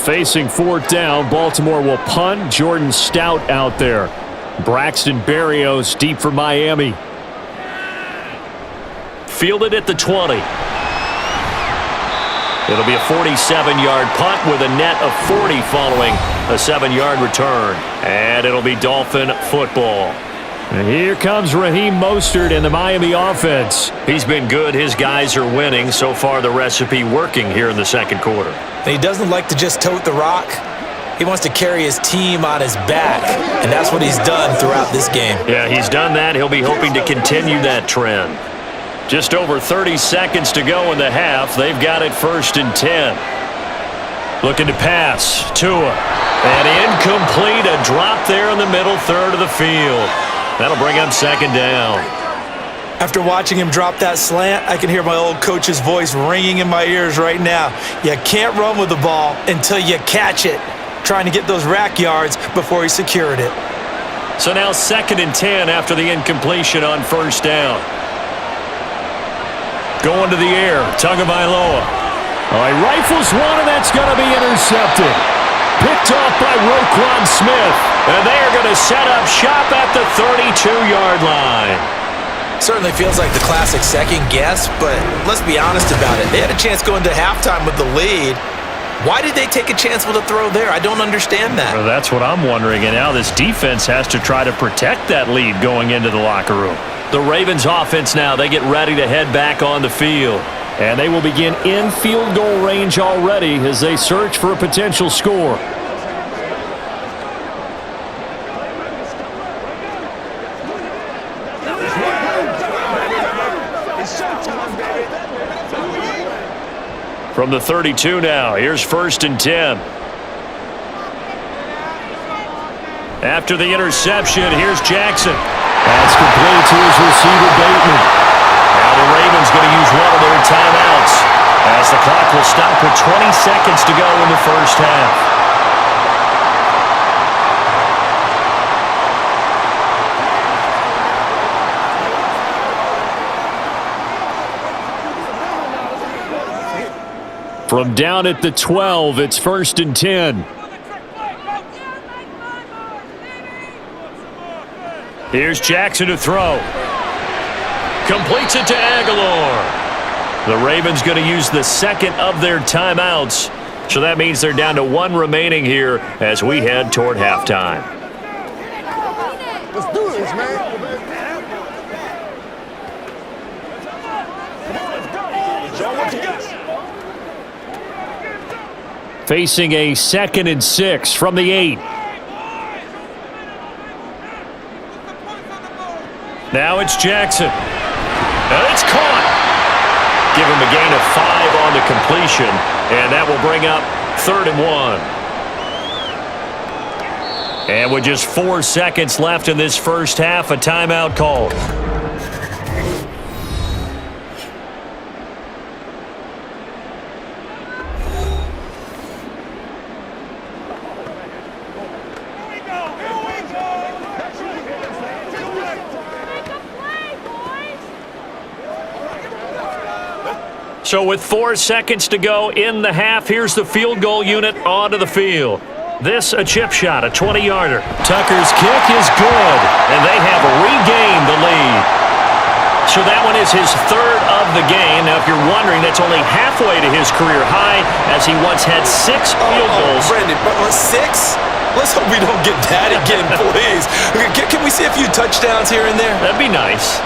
Facing 4th down, Baltimore will punt. Jordan Stout out there. Braxton Berrios deep for Miami. Fielded at the 20. It'll be a 47-yard punt with a net of 40 following a 7-yard return. And it'll be Dolphin football. And here comes Raheem Mostert in the Miami offense. He's been good. His guys are winning. So far, the recipe working here in the second quarter. And he doesn't like to just tote the rock. He wants to carry his team on his back, and that's what he's done throughout this game. Yeah, he's done that. He'll be hoping to continue that trend. Just over 30 seconds to go in the half. They've got it 1st and 10. Looking to pass. Tua. And incomplete. A drop there in the middle third of the field. That'll bring up 2nd down. After watching him drop that slant, I can hear my old coach's voice ringing in my ears right now. You can't run with the ball until you catch it. Trying to get those rack yards before he secured it. So now 2nd and 10 after the incompletion on 1st down. Going to the air, Tagovailoa. He rifles one, and that's going to be intercepted. Picked off by Roquan Smith. And they are going to set up shop at the 32-yard line. Certainly feels like the classic second guess, but let's be honest about it. They had a chance going to halftime with the lead. Why did they take a chance with a throw there? I don't understand that. Well, that's what I'm wondering, and now this defense has to try to protect that lead going into the locker room. The Ravens offense now, they get ready to head back on the field. And they will begin in field goal range already as they search for a potential score. From the 32 now, here's 1st and 10. After the interception, here's Jackson. That's complete to his receiver, Bateman. Now the Ravens going to use one of their timeouts as the clock will stop with 20 seconds to go in the first half. From down at the 12, it's 1st and 10. Here's Jackson to throw. Completes it to Aguilar. The Ravens going to use the 2nd of their timeouts. So that means they're down to 1 remaining here as we head toward halftime. Let's do this, man. Show what you got. Facing a 2nd and 6 from the 8. Now it's Jackson. And it's caught. Give him a gain of 5 on the completion, and that will bring up 3rd and 1. And with just 4 seconds left in this first half, a timeout called. So with 4 seconds to go in the half, here's the field goal unit onto the field. This a chip shot, a 20-yarder. Tucker's kick is good, and they have regained the lead. So that one is his 3rd of the game. Now, if you're wondering, that's only halfway to his career high, as he once had 6 field goals. Brandon, 6? Let's hope we don't get that again, please. Can we see a few touchdowns here and there? That'd be nice.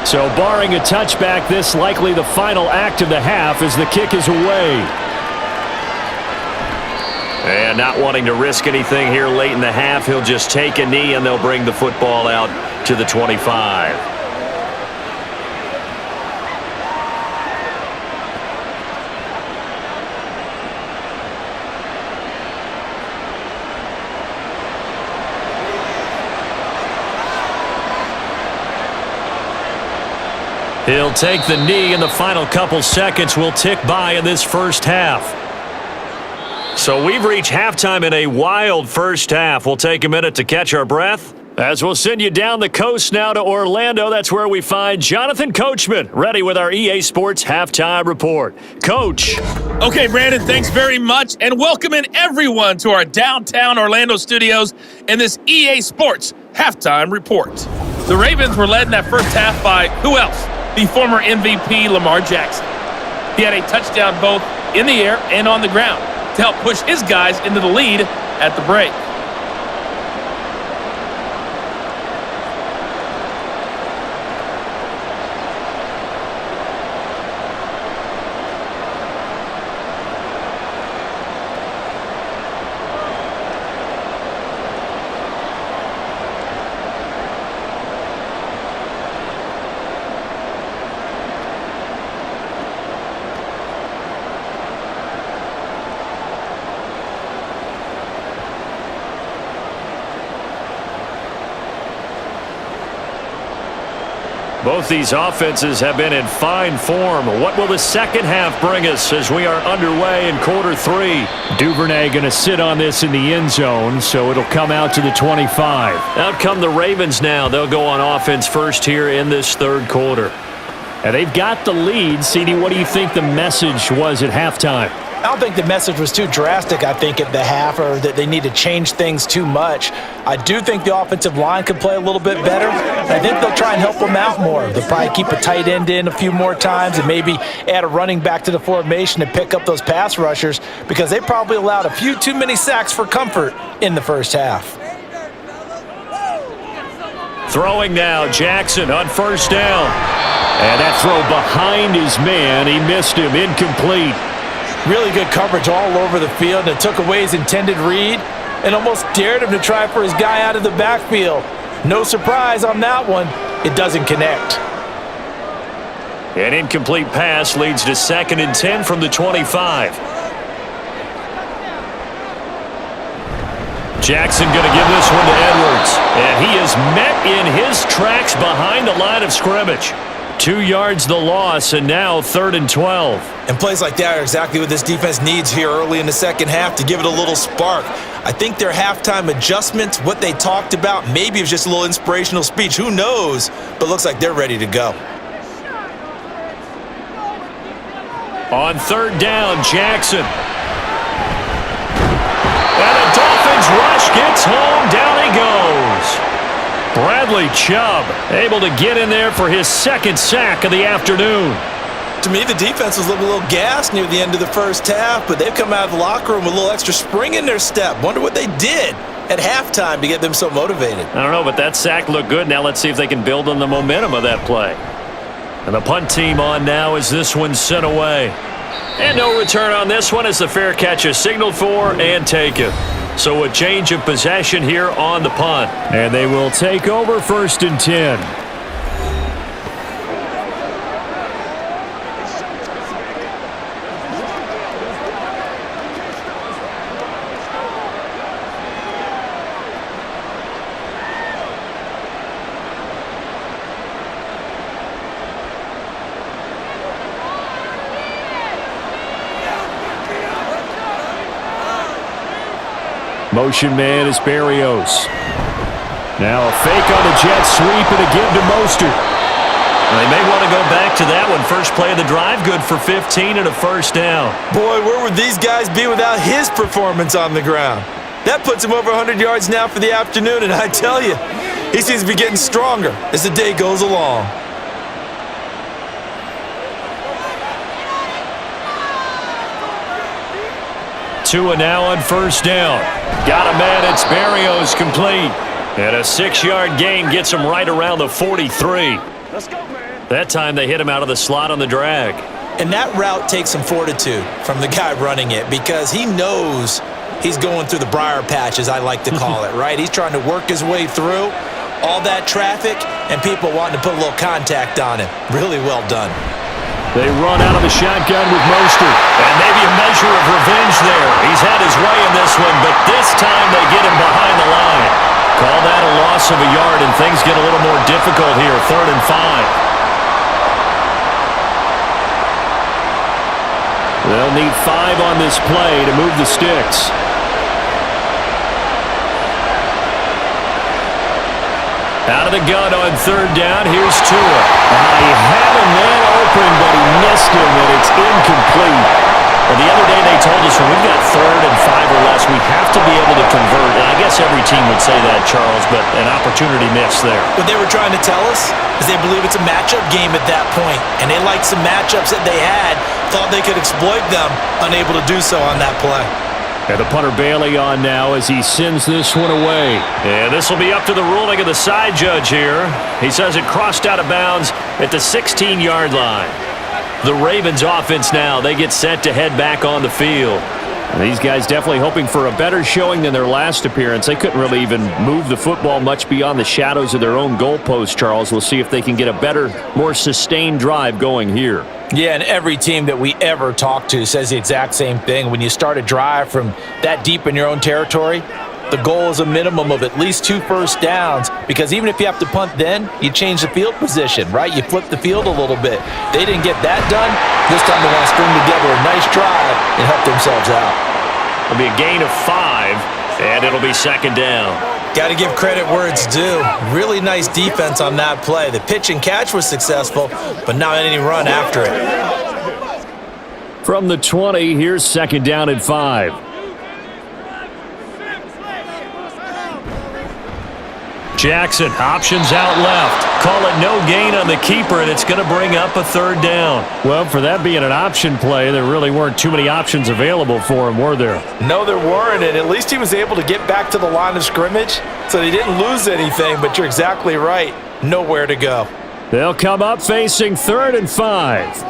So barring a touchback, this likely the final act of the half as the kick is away. And not wanting to risk anything here late in the half, he'll just take a knee and they'll bring the football out to the 25. He'll take the knee, and the final couple seconds will tick by in this first half. So we've reached halftime in a wild first half. We'll take a minute to catch our breath As we'll send you down the coast now to Orlando, that's where we find Jonathan Coachman, ready with our EA Sports Halftime Report. Coach. Okay, Brandon, thanks very much, and welcoming everyone to our downtown Orlando studios in this EA Sports Halftime Report. The Ravens were led in that first half by, who else? The former MVP, Lamar Jackson. He had a touchdown both in the air and on the ground to help push his guys into the lead at the break. Both these offenses have been in fine form. What will the second half bring us as we are underway in quarter three? Duvernay going to sit on this in the end zone, so it'll come out to the 25. Out come the Ravens now. They'll go on offense first here in this third quarter. And they've got the lead. CD, what do you think the message was at halftime? I don't think the message was too drastic, I think, at the half, or that they need to change things too much. I do think the offensive line could play a little bit better. I think they'll try and help them out more. They'll probably keep a tight end in a few more times and maybe add a running back to the formation to pick up those pass rushers, because they probably allowed a few too many sacks for comfort in the first half. Throwing now, Jackson on first down. And that throw behind his man. He missed him, incomplete. Really good coverage all over the field, and it took away his intended read and almost dared him to try for his guy out of the backfield. No surprise on that one. It doesn't connect. An incomplete pass leads to 2nd and 10 from the 25. Jackson going to give this one to Edwards. And he is met in his tracks behind the line of scrimmage. 2 yards the loss, and now 3rd and 12. And plays like that are exactly what this defense needs here early in the second half to give it a little spark. I think their halftime adjustments, what they talked about, maybe it was just a little inspirational speech. Who knows? But looks like they're ready to go. On 3rd down, Jackson. And the Dolphins rush gets home. Down he goes. Bradley Chubb able to get in there for his 2nd sack of the afternoon. To me, the defense was looking a little gassed near the end of the first half, but they've come out of the locker room with a little extra spring in their step. Wonder what they did at halftime to get them so motivated. I don't know, but that sack looked good. Now let's see if they can build on the momentum of that play. And the punt team on now as this one's sent away. And no return on this one as the fair catch is signaled for and taken. So a change of possession here on the punt. And they will take over 1st and 10. Motion man is Berrios. Now a fake on the jet sweep and a give to Mostert. Well, they may want to go back to that one. First play of the drive, good for 15 and a 1st down. Boy, where would these guys be without his performance on the ground? That puts him over 100 yards now for the afternoon, and I tell you, he seems to be getting stronger as the day goes along. Tua now on 1st down. Got a man, it's Berrios, complete. And a 6-yard gain gets him right around the 43. Let's go, man. That time they hit him out of the slot on the drag. And that route takes some fortitude from the guy running it, because he knows he's going through the briar patch, as I like to call it, right? He's trying to work his way through all that traffic and people wanting to put a little contact on him. Really well done. They run out of the shotgun with Mostert. And maybe a measure of revenge there. He's had his way in this one, but this time they get him behind the line. Call that a loss of a yard, and things get a little more difficult here. 3rd and 5. They'll need 5 on this play to move the sticks. Out of the gun on third down. Here's Tua. He had a man open, but he missed him, and it's incomplete. Well, the other day they told us when we've got 3rd and 5 or less, we have to be able to convert. And I guess every team would say that, Charles, but an opportunity missed there. What they were trying to tell us is they believe it's a matchup game at that point, and they liked some matchups that they had, thought they could exploit them, unable to do so on that play. And the punter Bailey on now as he sends this one away. And this will be up to the ruling of the side judge here. He says it crossed out of bounds at the 16-yard line. The Ravens offense now, they get set to head back on the field. And these guys definitely hoping for a better showing than their last appearance. They couldn't really even move the football much beyond the shadows of their own goalpost, Charles. We'll see if they can get a better, more sustained drive going here. Yeah, and every team that we ever talk to says the exact same thing. When you start a drive from that deep in your own territory, the goal is a minimum of at least 2 first downs, because even if you have to punt then, you change the field position, right? You flip the field a little bit. They didn't get that done. This time they want to string together a nice drive and help themselves out. It'll be a gain of 5, and it'll be 2nd down. Got to give credit where it's due. Really nice defense on that play. The pitch and catch was successful, but not any run after it. From the 20, here's 2nd down and 5. Jackson, options out left. Call it no gain on the keeper, and it's going to bring up a 3rd down. Well, for that being an option play, there really weren't too many options available for him, were there? No, there weren't, and at least he was able to get back to the line of scrimmage, so they didn't lose anything, but you're exactly right. Nowhere to go. They'll come up facing 3rd and 5.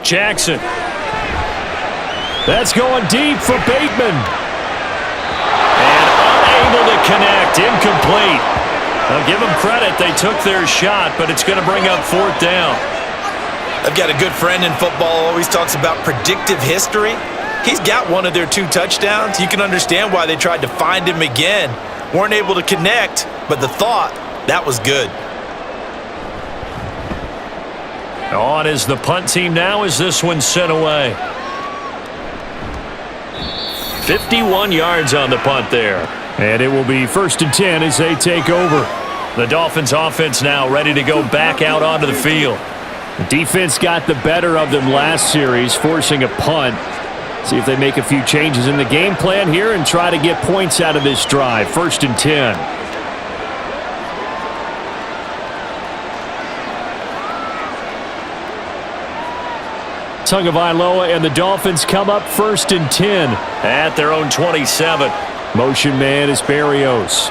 Jackson. That's going deep for Bateman. And unable to connect. Incomplete. I'll give them credit. They took their shot, but it's going to bring up 4th down. I've got a good friend in football, always talks about predictive history. He's got one of their 2 touchdowns. You can understand why they tried to find him again. Weren't able to connect, but the thought, that was good. On is the punt team now as this one's sent away. 51 yards on the punt there. And it will be 1st and 10 as they take over. The Dolphins offense now ready to go back out onto the field. The defense got the better of them last series, forcing a punt. See if they make a few changes in the game plan here and try to get points out of this drive. 1st and 10. Tagovailoa and the Dolphins come up 1st and 10 at their own 27. Motion man is Berrios.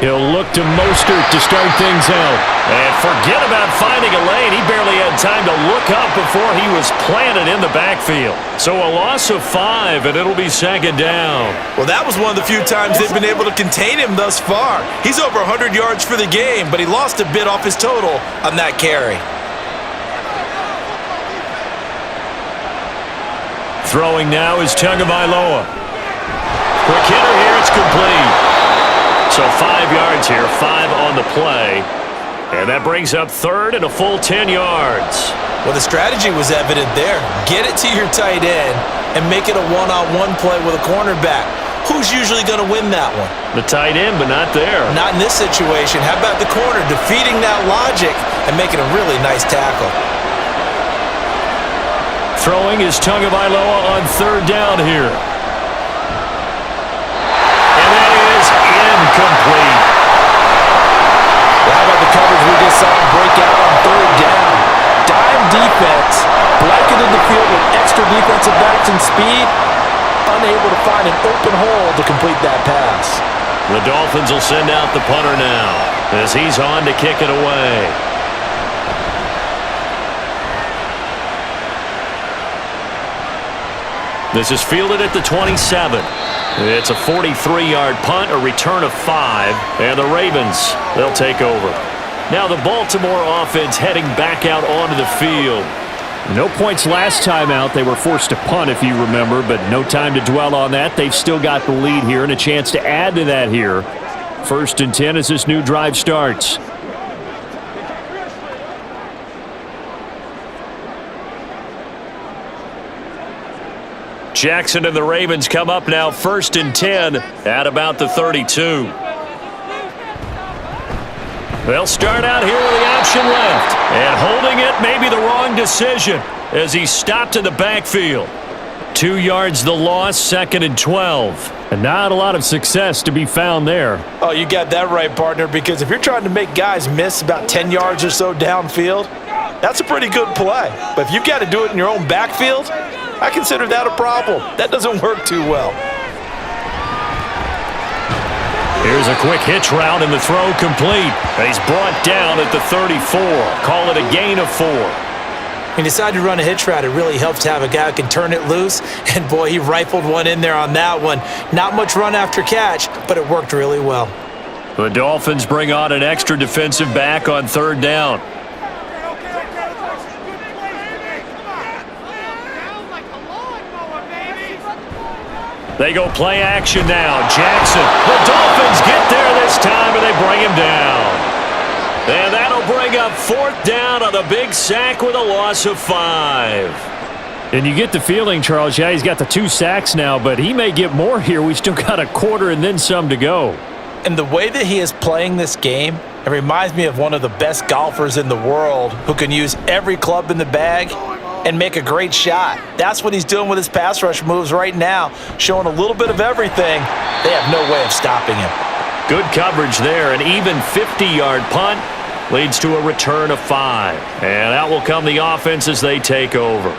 He'll look to Mostert to start things out. And forget about finding a lane. He barely had time to look up before he was planted in the backfield. So a loss of 5, and it'll be 2nd down. Well, that was one of the few times they've been able to contain him thus far. He's over 100 yards for the game, but he lost a bit off his total on that carry. Throwing now is Tagovailoa. Quick hitter here, it's complete. So 5 yards here, 5 on the play. And that brings up 3rd and a full 10 yards. Well, the strategy was evident there. Get it to your tight end and make it a one-on-one play with a cornerback. Who's usually going to win that one? The tight end, but not there. Not in this situation. How about the corner defeating that logic and making a really nice tackle? Throwing is Tagovailoa on 3rd down here. And that is incomplete. Well, how about the coverage we just saw him break out on 3rd down? Dime defense, blanketed the field with extra defensive backs and speed, unable to find an open hole to complete that pass. The Dolphins will send out the punter now as he's on to kick it away. This is fielded at the 27. It's a 43-yard punt, a return of 5, and the Ravens, they'll take over. Now the Baltimore offense heading back out onto the field. No points last time out. They were forced to punt, if you remember, but no time to dwell on that. They've still got the lead here and a chance to add to that here. 1st and 10 as this new drive starts. Jackson and the Ravens come up now 1st and 10 at about the 32. They'll start out here with the option left. And holding it may be the wrong decision as he stopped in the backfield. 2 yards the loss, 2nd and 12. And not a lot of success to be found there. Oh, you got that right, partner, because if you're trying to make guys miss about 10 yards or so downfield, that's a pretty good play. But if you've got to do it in your own backfield, I consider that a problem. That doesn't work too well. Here's a quick hitch route and the throw complete. He's brought down at the 34. Call it a gain of 4. When you decide to run a hitch route, it really helps to have a guy who can turn it loose. And, boy, he rifled one in there on that one. Not much run after catch, but it worked really well. The Dolphins bring on an extra defensive back on 3rd down. They go play action now. Jackson. The Dolphins get there this time, and they bring him down. And that'll bring up 4th down on a big sack with a loss of 5. And you get the feeling, Charles, yeah, he's got the 2 sacks now, but he may get more here. We still got a quarter and then some to go. And the way that he is playing this game, it reminds me of one of the best golfers in the world who can use every club in the bag and make a great shot. That's what he's doing with his pass rush moves right now, showing a little bit of everything. They have no way of stopping him. Good coverage there. An even 50-yard punt leads to a return of 5. And out will come the offense as they take over.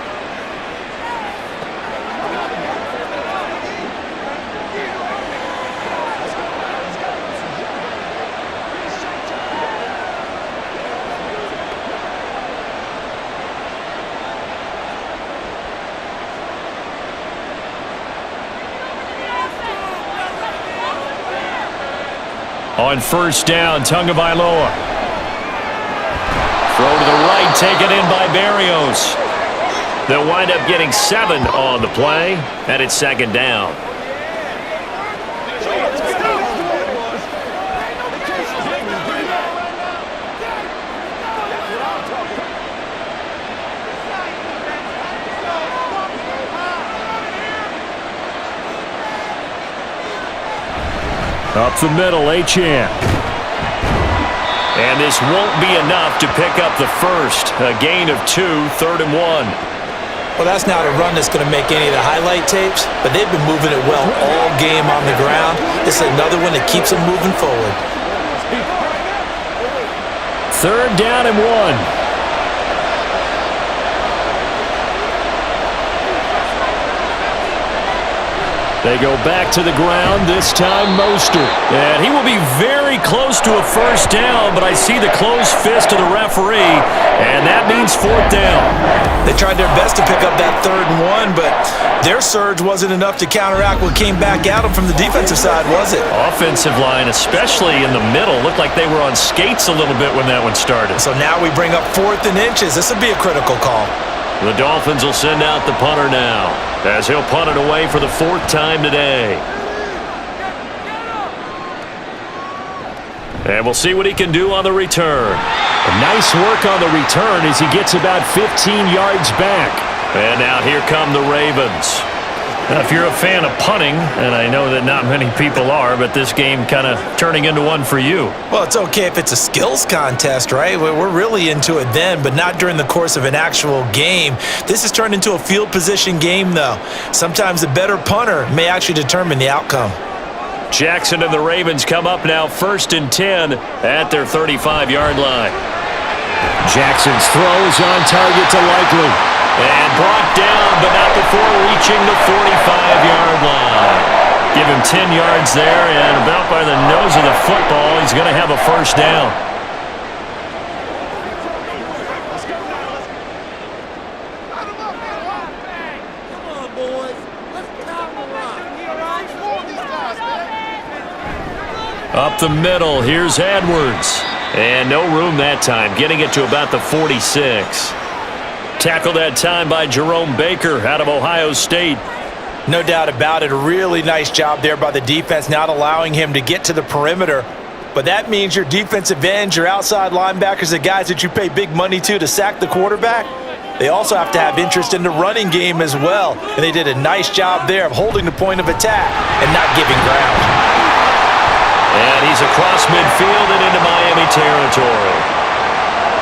On 1st down, Tagovailoa. Throw to the right, taken in by Berrios. They'll wind up getting 7 on the play, and it's 2nd down. Up the middle, Achane. And this won't be enough to pick up the first. A gain of 2, 3rd and 1. Well, that's not a run that's going to make any of the highlight tapes, but they've been moving it well all game on the ground. This is another one that keeps them moving forward. 3rd down and 1. They go back to the ground, this time Mostert. And he will be very close to a first down, but I see the closed fist of the referee, and that means 4th down. They tried their best to pick up that 3rd and 1, but their surge wasn't enough to counteract what came back at them from the defensive side, was it? Offensive line, especially in the middle, looked like they were on skates a little bit when that one started. So now we bring up 4th and inches. This would be a critical call. The Dolphins will send out the punter now, as he'll punt it away for the 4th time today. And we'll see what he can do on the return. Nice work on the return as he gets about 15 yards back. And now here come the Ravens. Now, if you're a fan of punting, and I know that not many people are, but this game kind of turning into one for you. Well, it's okay if it's a skills contest, right? We're really into it then, but not during the course of an actual game. This has turned into a field position game, though. Sometimes the better punter may actually determine the outcome. Jackson and the Ravens come up now 1st and 10 at their 35-yard line. Jackson's throws on target to Likely. And brought down, but not before reaching the 45-yard line. Give him 10 yards there, and about by the nose of the football, he's going to have a first down. Up the middle, here's Edwards. And no room that time, getting it to about the 46. Tackled that time by Jerome Baker out of Ohio State. No doubt about it. A really nice job there by the defense, not allowing him to get to the perimeter. But that means your defensive ends, your outside linebackers, the guys that you pay big money to sack the quarterback, they also have to have interest in the running game as well. And they did a nice job there of holding the point of attack and not giving ground. And he's across midfield and into Miami territory.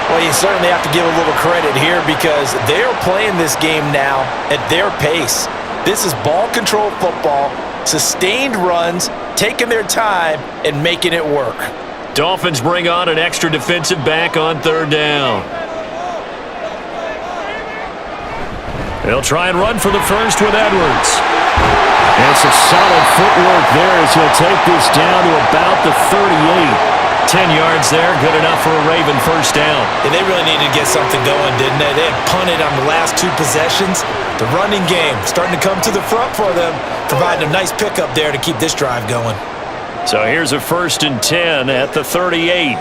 Well, you certainly have to give a little credit here because they are playing this game now at their pace. This is ball control football, sustained runs, taking their time, and making it work. Dolphins bring on an extra defensive back on third down. They'll try and run for the first with Edwards. And some solid footwork there as he'll take this down to about the 38. 10 yards there, good enough for a Raven first down. And they really needed to get something going, didn't they? They had punted on the last two possessions. The running game starting to come to the front for them, providing a nice pickup there to keep this drive going. So here's a 1st and 10 at the 38.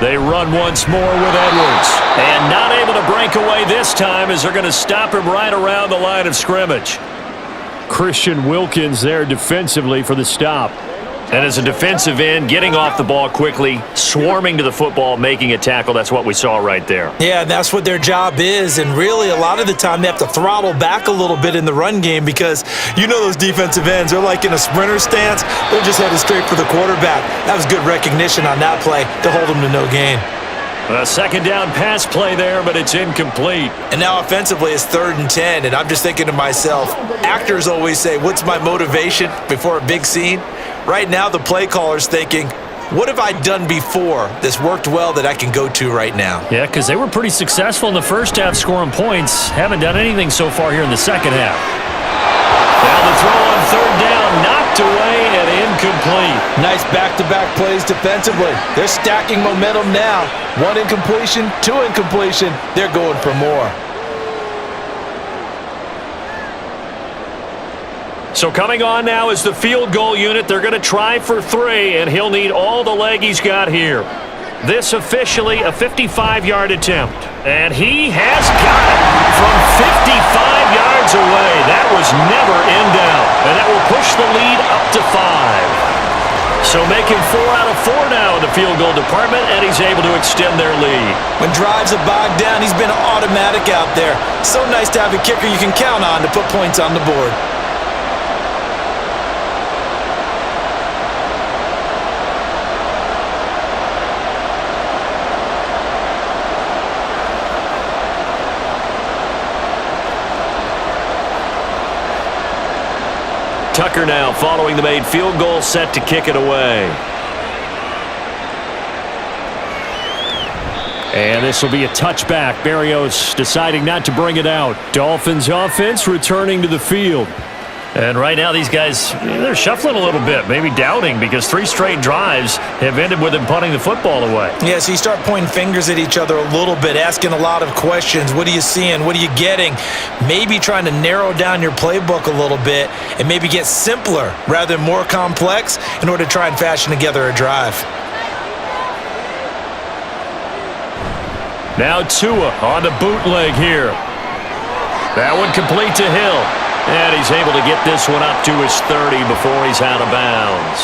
They run once more with Edwards. And not able to break away this time as they're going to stop him right around the line of scrimmage. Christian Wilkins there defensively for the stop. And as a defensive end, getting off the ball quickly, swarming to the football, making a tackle, that's what we saw right there. Yeah, and that's what their job is. And really, a lot of the time, they have to throttle back a little bit in the run game because you know those defensive ends, they're like in a sprinter stance. They're just headed straight for the quarterback. That was good recognition on that play to hold them to no gain. A second down pass play there, but it's incomplete. And now offensively, it's 3rd and 10, and I'm just thinking to myself, actors always say, what's my motivation before a big scene? Right now, the play caller's thinking, what have I done before that's worked well that I can go to right now? Yeah, because they were pretty successful in the first half scoring points. Haven't done anything so far here in the second half. Now the throw on 3rd down, knocked away and incomplete. Nice back-to-back plays defensively. They're stacking momentum now. 1 incompletion, 2 incompletion. They're going for more. So coming on now is the field goal unit. They're going to try for 3, and he'll need all the leg he's got here. This officially a 55-yard attempt. And he has got it from 55 yards away. That was never in doubt. And that will push the lead up to 5. So making 4 out of 4 now in the field goal department, and he's able to extend their lead. When drives are bogged down, he's been automatic out there. So nice to have a kicker you can count on to put points on the board. Tucker now following the made field goal, set to kick it away. And this will be a touchback. Berrios deciding not to bring it out. Dolphins offense returning to the field. And right now these guys, they're shuffling a little bit, maybe doubting, because 3 straight drives have ended with them punting the football away. Yeah, so you start pointing fingers at each other a little bit, asking a lot of questions. What are you seeing? What are you getting? Maybe trying to narrow down your playbook a little bit and maybe get simpler rather than more complex in order to try and fashion together a drive. Now Tua on the bootleg here. That one complete to Hill. And he's able to get this one up to his 30 before he's out of bounds.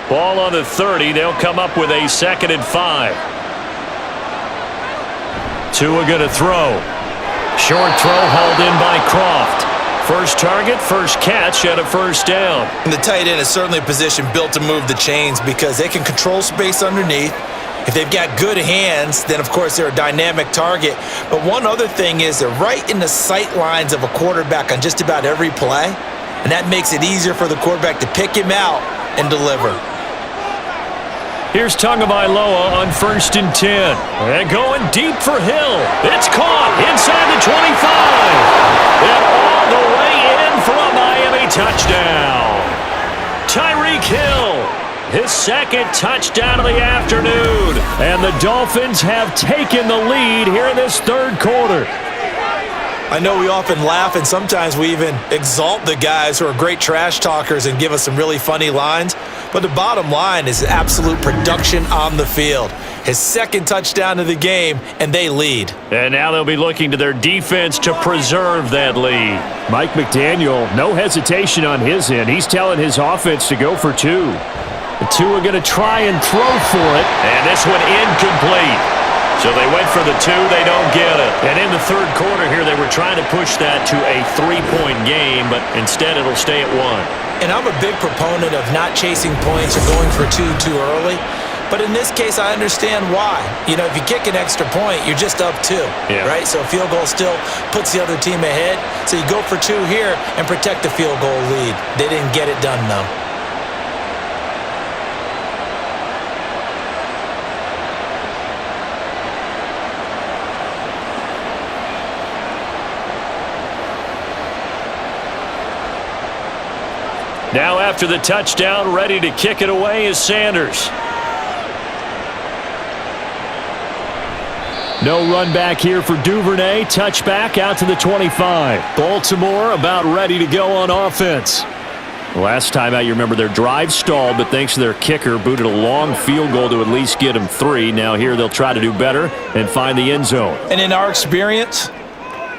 Ball on the 30. They'll come up with a 2nd and 5. Tua going to throw. Short throw hauled in by Croft. First target, first catch, and a first down. And the tight end is certainly a position built to move the chains because they can control space underneath. If they've got good hands, then of course they're a dynamic target. But one other thing is they're right in the sight lines of a quarterback on just about every play. And that makes it easier for the quarterback to pick him out and deliver. Here's Tagovailoa on 1st and 10. And going deep for Hill. It's caught inside the 25. And all the way in for a Miami touchdown. Tyreek Hill, his 2nd touchdown of the afternoon. And the Dolphins have taken the lead here in this 3rd quarter. I know we often laugh and sometimes we even exalt the guys who are great trash talkers and give us some really funny lines, but the bottom line is absolute production on the field. His second touchdown of the game, and they lead. And now they'll be looking to their defense to preserve that lead. Mike McDaniel, no hesitation on his end. He's telling his offense to go for two. The two are going to try and throw for it. And this one incomplete. So they went for the two. They don't get it. And in the third quarter here, they were trying to push that to a 3-point game, but instead it'll stay at 1. And I'm a big proponent of not chasing points or going for two too early. But in this case, I understand why. You know, if you kick an extra point, you're just up 2, right? So a field goal still puts the other team ahead. So you go for 2 here and protect the field goal lead. They didn't get it done, though. Now after the touchdown, ready to kick it away is Sanders. No run back here for Duvernay. Touchback out to the 25. Baltimore about ready to go on offense. Last time out, you remember their drive stalled, but thanks to their kicker, booted a long field goal to at least get them 3. Now here they'll try to do better and find the end zone. And in our experience,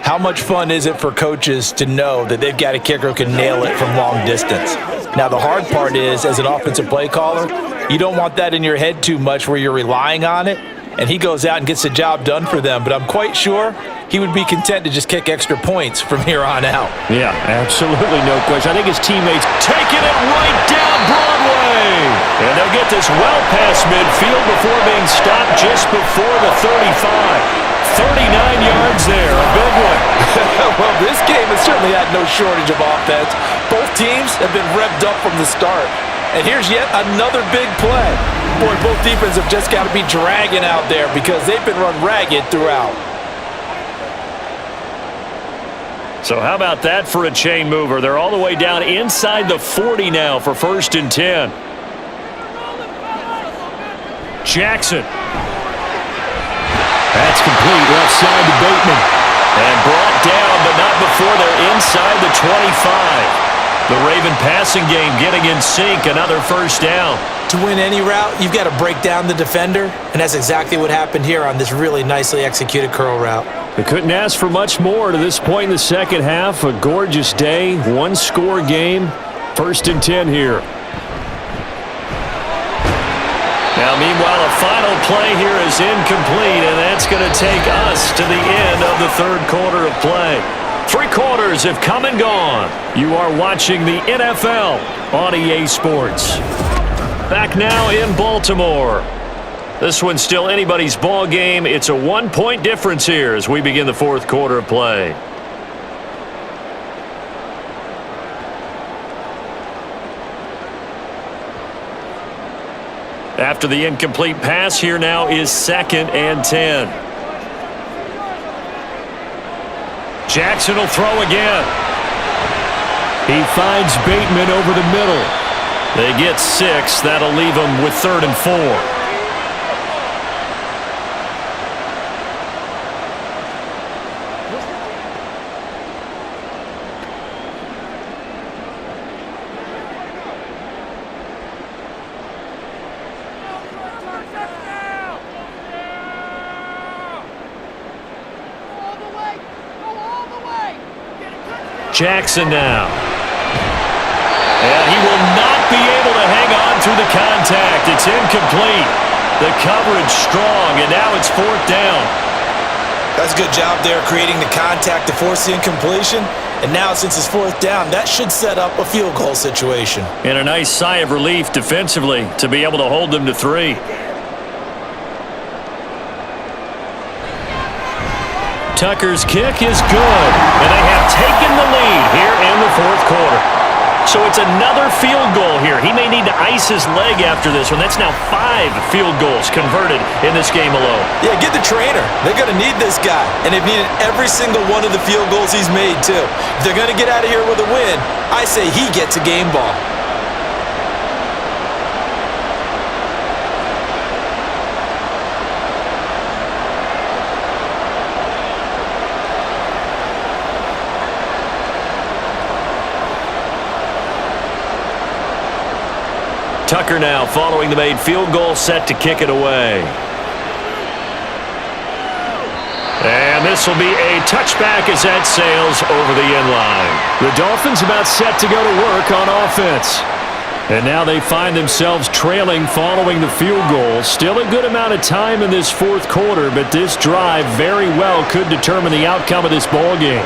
how much fun is it for coaches to know that they've got a kicker who can nail it from long distance? Now, the hard part is, as an offensive play caller, you don't want that in your head too much where you're relying on it, and he goes out and gets the job done for them. But I'm quite sure he would be content to just kick extra points from here on out. Yeah, absolutely no question. I think his teammates taking it right down Broadway. And they'll get this well past midfield before being stopped just before the 35. 39 yards there, a big one. Well, this game has certainly had no shortage of offense. Both teams have been revved up from the start. And here's yet another big play. Boy, both defenses have just got to be dragging out there because they've been run ragged throughout. So how about that for a chain mover? They're all the way down inside the 40 now for 1st and 10. Jackson. That's complete, left side to Bateman. And brought down, but not before they're inside the 25. The Raven passing game getting in sync, another first down. To win any route, you've got to break down the defender, and that's exactly what happened here on this really nicely executed curl route. They couldn't ask for much more to this point in the second half. A gorgeous day, one-score game. 1st and 10 here. Now, meanwhile, a final play here is incomplete, and that's going to take us to the end of the third quarter of play. 3 quarters have come and gone. You are watching the NFL on EA Sports. Back now in Baltimore. This one's still anybody's ball game. It's a 1-point difference here as we begin the fourth quarter of play. After the incomplete pass, here now is 2nd and 10. Jackson will throw again. He finds Bateman over the middle. They get 6. That'll leave them with 3rd and 4. Jackson now. And he will not be able to hang on through the contact. It's incomplete. The coverage strong, and now it's 4th down. That's a good job there creating the contact to force the incompletion. And now since it's 4th down, that should set up a field goal situation. And a nice sigh of relief defensively to be able to hold them to 3. Tucker's kick is good, and they have taken the lead here in the fourth quarter. So it's another field goal here. He may need to ice his leg after this one. That's now 5 field goals converted in this game alone. Yeah, get the trainer. They're going to need this guy, and they've needed every single one of the field goals he's made, too. If they're going to get out of here with a win, I say he gets a game ball. blocker now following the made field goal, set to kick it away. And this will be a touchback as that sails over the end line. The Dolphins about set to go to work on offense. And now they find themselves trailing following the field goal. Still a good amount of time in this fourth quarter, but this drive very well could determine the outcome of this ball game.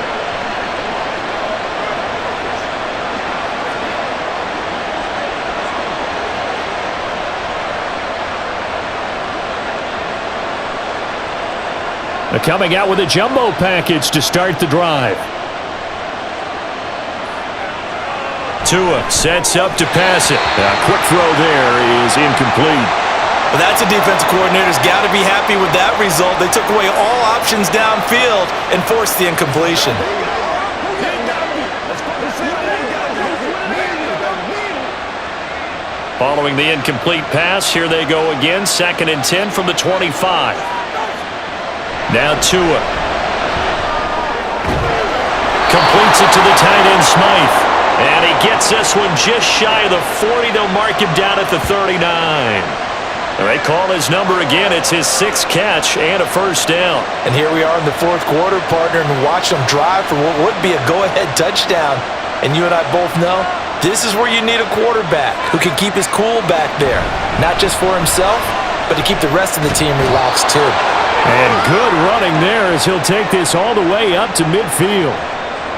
Coming out with a jumbo package to start the drive. Tua sets up to pass it. A quick throw there is incomplete. Well, that's a defensive coordinator's got to be happy with that result. They took away all options downfield and forced the incompletion. Following the incomplete pass, here they go again. 2nd and 10 from the 25. Now Tua. Completes it to the tight end, Smythe. And he gets this one just shy of the 40. They'll mark him down at the 39. They call his number again. It's his 6th catch and a first down. And here we are in the fourth quarter, partner, and watch them drive for what would be a go-ahead touchdown. And you and I both know this is where you need a quarterback who can keep his cool back there. Not just for himself, but to keep the rest of the team relaxed too. And good running there as he'll take this all the way up to midfield.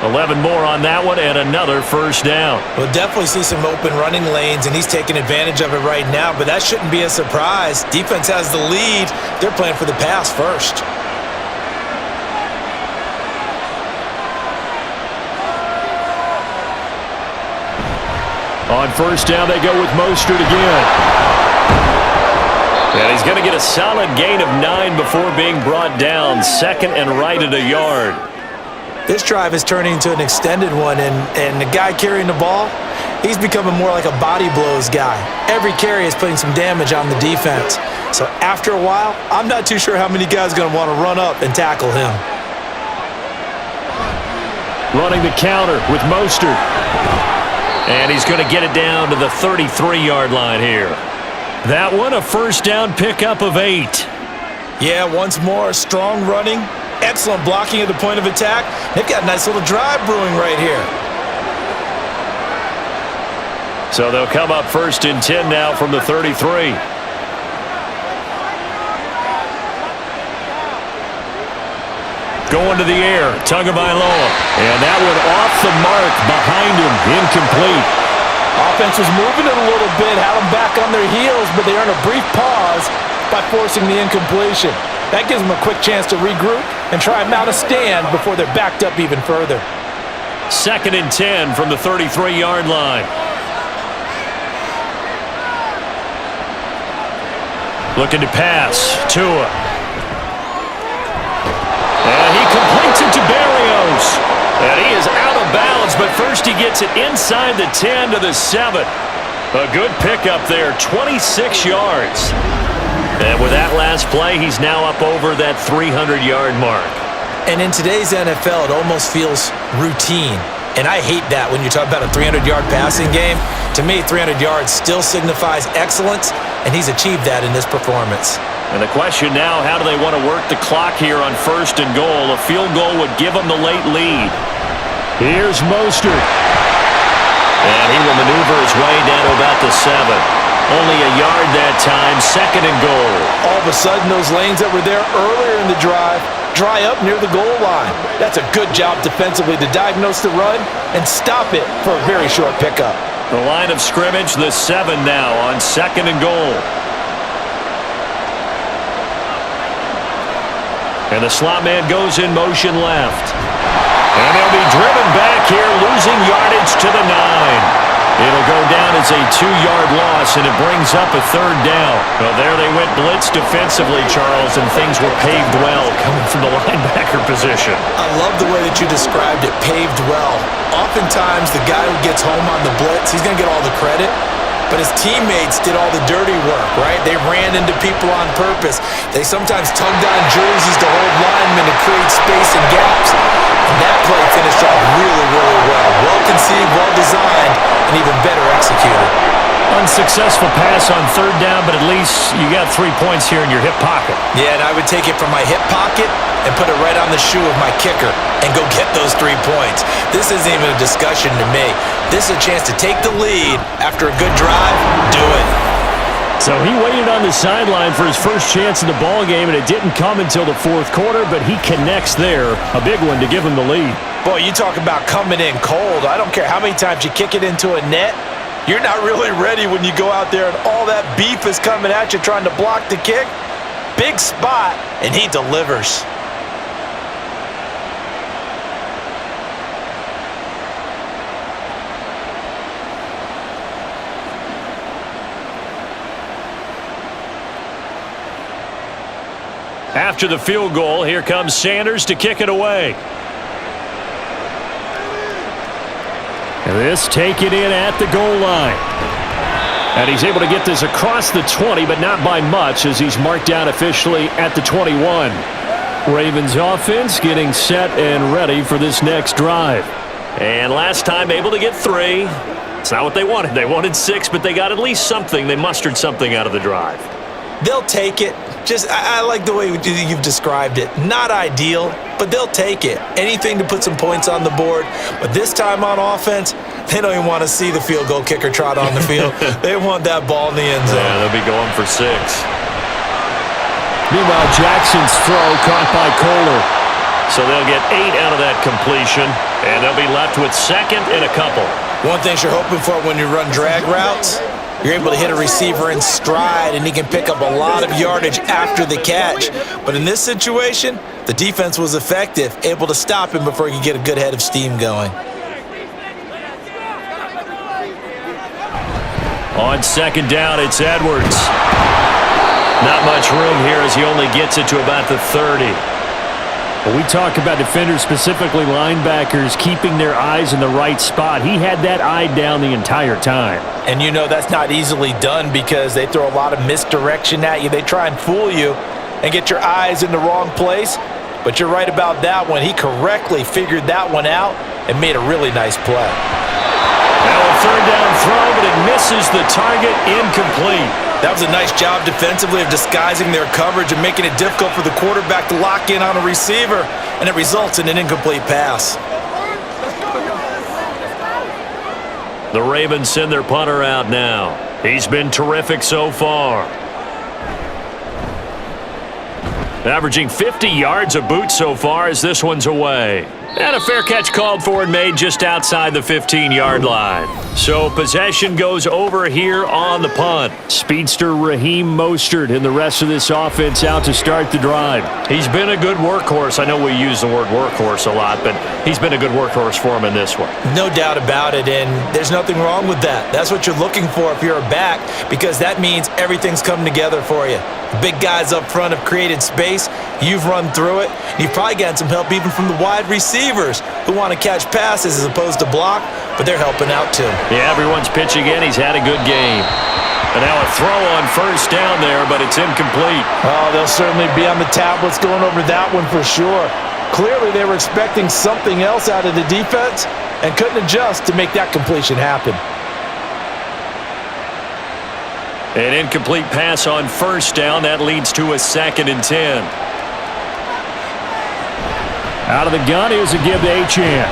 11 more on that one and another first down. We'll definitely see some open running lanes, and he's taking advantage of it right now, but that shouldn't be a surprise. Defense has the lead. They're playing for the pass first. On first down, they go with Mostert again. And he's going to get a solid gain of 9 before being brought down. 2nd and right at a yard. This drive is turning into an extended one, and the guy carrying the ball, he's becoming more like a body blows guy. Every carry is putting some damage on the defense. So after a while, I'm not too sure how many guys are going to want to run up and tackle him. Running the counter with Mostert. And he's going to get it down to the 33-yard line here. That one, a first down pickup of 8. Yeah, once more, strong running, excellent blocking at the point of attack. They've got a nice little drive brewing right here. So they'll come up 1st and 10 now from the 33. Going to the air, Tagovailoa. And that one off the mark behind him, incomplete. Offense was moving it a little bit, had them back on their heels, but they earned a brief pause by forcing the incompletion. That gives them a quick chance to regroup and try and mount a stand before they're backed up even further. 2nd and 10 from the 33-yard line. Looking to pass, Tua. And he completes it to Berrios. And he is out of bounds, but first he gets it inside the 10 to the 7. A good pickup there, 26 yards. And with that last play, he's now up over that 300-yard mark. And in today's NFL, it almost feels routine. And I hate that when you talk about a 300-yard passing game. To me, 300 yards still signifies excellence, and he's achieved that in this performance. And the question now, how do they want to work the clock here on 1st and goal? A field goal would give them the late lead. Here's Mostert. And he will maneuver his way down to about the 7. Only a yard that time, 2nd and goal. All of a sudden, those lanes that were there earlier in the drive dry up near the goal line. That's a good job defensively to diagnose the run and stop it for a very short pickup. The line of scrimmage, the 7 now on 2nd and goal. And the slot man goes in motion left. And they'll be driven back here, losing yardage to the 9. It'll go down as a 2-yard loss, and it brings up a 3rd down. Well, there they went blitz defensively, Charles, and things were paved well coming from the linebacker position. I love the way that you described it, paved well. Oftentimes, the guy who gets home on the blitz, he's going to get all the credit. But his teammates did all the dirty work, right? They ran into people on purpose. They sometimes tugged on jerseys to hold linemen to create space and gaps. And that play finished off really, really well. Well conceived, well designed, and even better executed. Unsuccessful pass on third down, but at least you got 3 points here in your hip pocket. Yeah, and I would take it from my hip pocket and put it right on the shoe of my kicker and go get those 3 points. This isn't even a discussion to me. This is a chance to take the lead after a good drive. Do it. So he waited on the sideline for his first chance in the ball game, and it didn't come until the fourth quarter, but he connects there. A big one to give him the lead. Boy, you talk about coming in cold. I don't care how many times you kick it into a net. You're not really ready when you go out there and all that beef is coming at you trying to block the kick. Big spot, and he delivers. After the field goal, here comes Sanders to kick it away. And this taken in at the goal line. And he's able to get this across the 20, but not by much, as he's marked down officially at the 21. Ravens offense getting set and ready for this next drive. And last time able to get 3. It's not what they wanted. They wanted 6, but they got at least something. They mustered something out of the drive. They'll take it. I like the way you've described it. Not ideal, but they'll take it. Anything to put some points on the board. But this time on offense, they don't even want to see the field goal kicker trot on the field. They want that ball in the end zone. Yeah, they'll be going for 6. Meanwhile, Jackson's throw caught by Kohler. So they'll get 8 out of that completion, and they'll be left with second and a couple. One thing you're hoping for when you run drag routes, you're able to hit a receiver in stride, and he can pick up a lot of yardage after the catch. But in this situation, the defense was effective, able to stop him before he could get a good head of steam going. On second down, it's Edwards. Not much room here as he only gets it to about the 30. When we talk about defenders, specifically linebackers, keeping their eyes in the right spot, he had that eye down the entire time. And you know that's not easily done because they throw a lot of misdirection at you. They try and fool you and get your eyes in the wrong place. But you're right about that one. He correctly figured that one out and made a really nice play. Now a third down throw, but it misses the target, incomplete. That was a nice job defensively of disguising their coverage and making it difficult for the quarterback to lock in on a receiver, and it results in an incomplete pass. The Ravens send their punter out now. He's been terrific so far. Averaging 50 yards a boot so far as this one's away. And a fair catch called for and made just outside the 15-yard line. So possession goes over here on the punt. Speedster Raheem Mostert and the rest of this offense out to start the drive. He's been a good workhorse. I know we use the word workhorse a lot, but he's been a good workhorse for him in this one. No doubt about it, and there's nothing wrong with that. That's what you're looking for if you're a back, because that means everything's come together for you. The big guys up front have created space. You've run through it. You've probably gotten some help even from the wide receivers who want to catch passes as opposed to block, but they're helping out too. Yeah, everyone's pitching in. He's had a good game. And now a throw on first down there, but it's incomplete. Oh, they'll certainly be on the tablets going over that one for sure. Clearly they were expecting something else out of the defense and couldn't adjust to make that completion happen. An incomplete pass on first down. That leads to a 2nd and 10. Out of the gun, here's a give to Achane.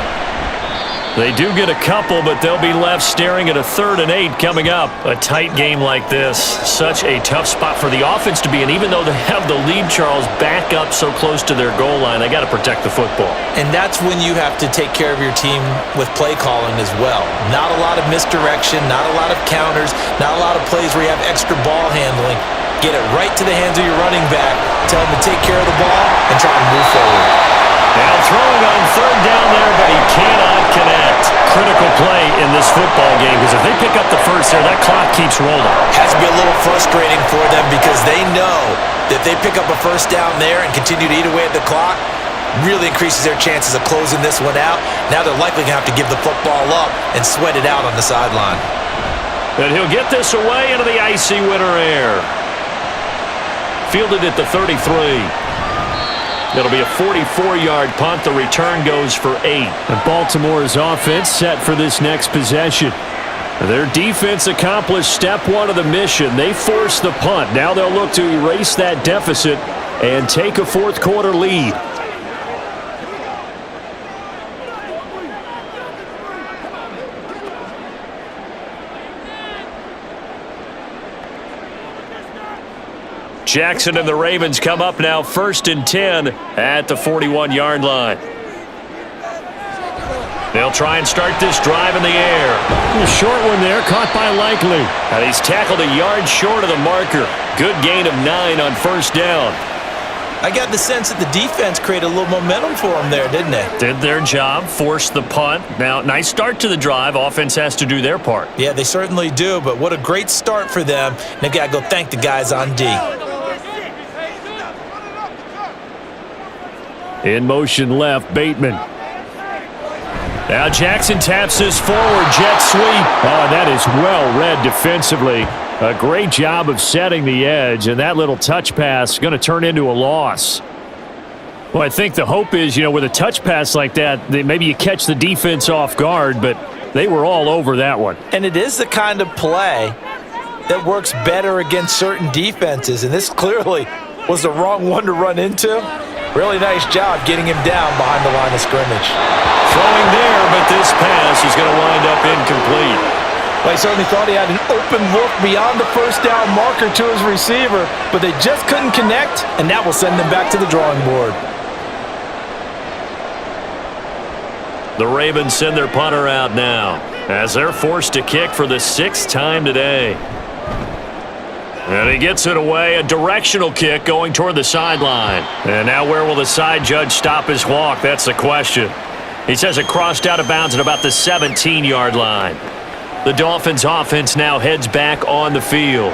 They do get a couple, but they'll be left staring at a 3rd and 8 coming up. A tight game like this, such a tough spot for the offense to be in. Even though they have the lead, Charles, back up so close to their goal line, they got to protect the football. And that's when you have to take care of your team with play calling as well. Not a lot of misdirection, not a lot of counters, not a lot of plays where you have extra ball handling. Get it right to the hands of your running back, tell him to take care of the ball, and try to move forward. Now throwing on 3rd down there, but he cannot connect. Critical play in this football game, because if they pick up the first there, that clock keeps rolling. Has to be a little frustrating for them because they know that if they pick up a first down there and continue to eat away at the clock, really increases their chances of closing this one out. Now they're likely going to have to give the football up and sweat it out on the sideline. And he'll get this away into the icy winter air. Fielded at the 33. It'll be a 44-yard punt. The return goes for 8. And Baltimore's offense set for this next possession. Their defense accomplished step one of the mission. They forced the punt. Now they'll look to erase that deficit and take a fourth quarter lead. Jackson and the Ravens come up now 1st and 10 at the 41-yard line. They'll try and start this drive in the air. A short one there, caught by Likely. And he's tackled a yard short of the marker. Good gain of 9 on first down. I got the sense that the defense created a little momentum for them there, didn't they? Did their job, forced the punt. Now, nice start to the drive. Offense has to do their part. Yeah, they certainly do, but what a great start for them. And they've got to go thank the guys on D. In motion left, Bateman. Now Jackson taps this forward, jet sweep. Oh, that is well read defensively. A great job of setting the edge, and that little touch pass is going to turn into a loss. Well, I think the hope is, with a touch pass like that, maybe you catch the defense off guard, but they were all over that one. And it is the kind of play that works better against certain defenses, and this clearly was the wrong one to run into. Really nice job getting him down behind the line of scrimmage. Throwing there, but this pass is going to wind up incomplete. Well, he certainly thought he had an open look beyond the first down marker to his receiver, but they just couldn't connect, and that will send them back to the drawing board. The Ravens send their punter out now as they're forced to kick for the 6th time today. And he gets it away, a directional kick going toward the sideline. And now where will the side judge stop his walk? That's the question. He says it crossed out of bounds at about the 17-yard line. The Dolphins offense now heads back on the field.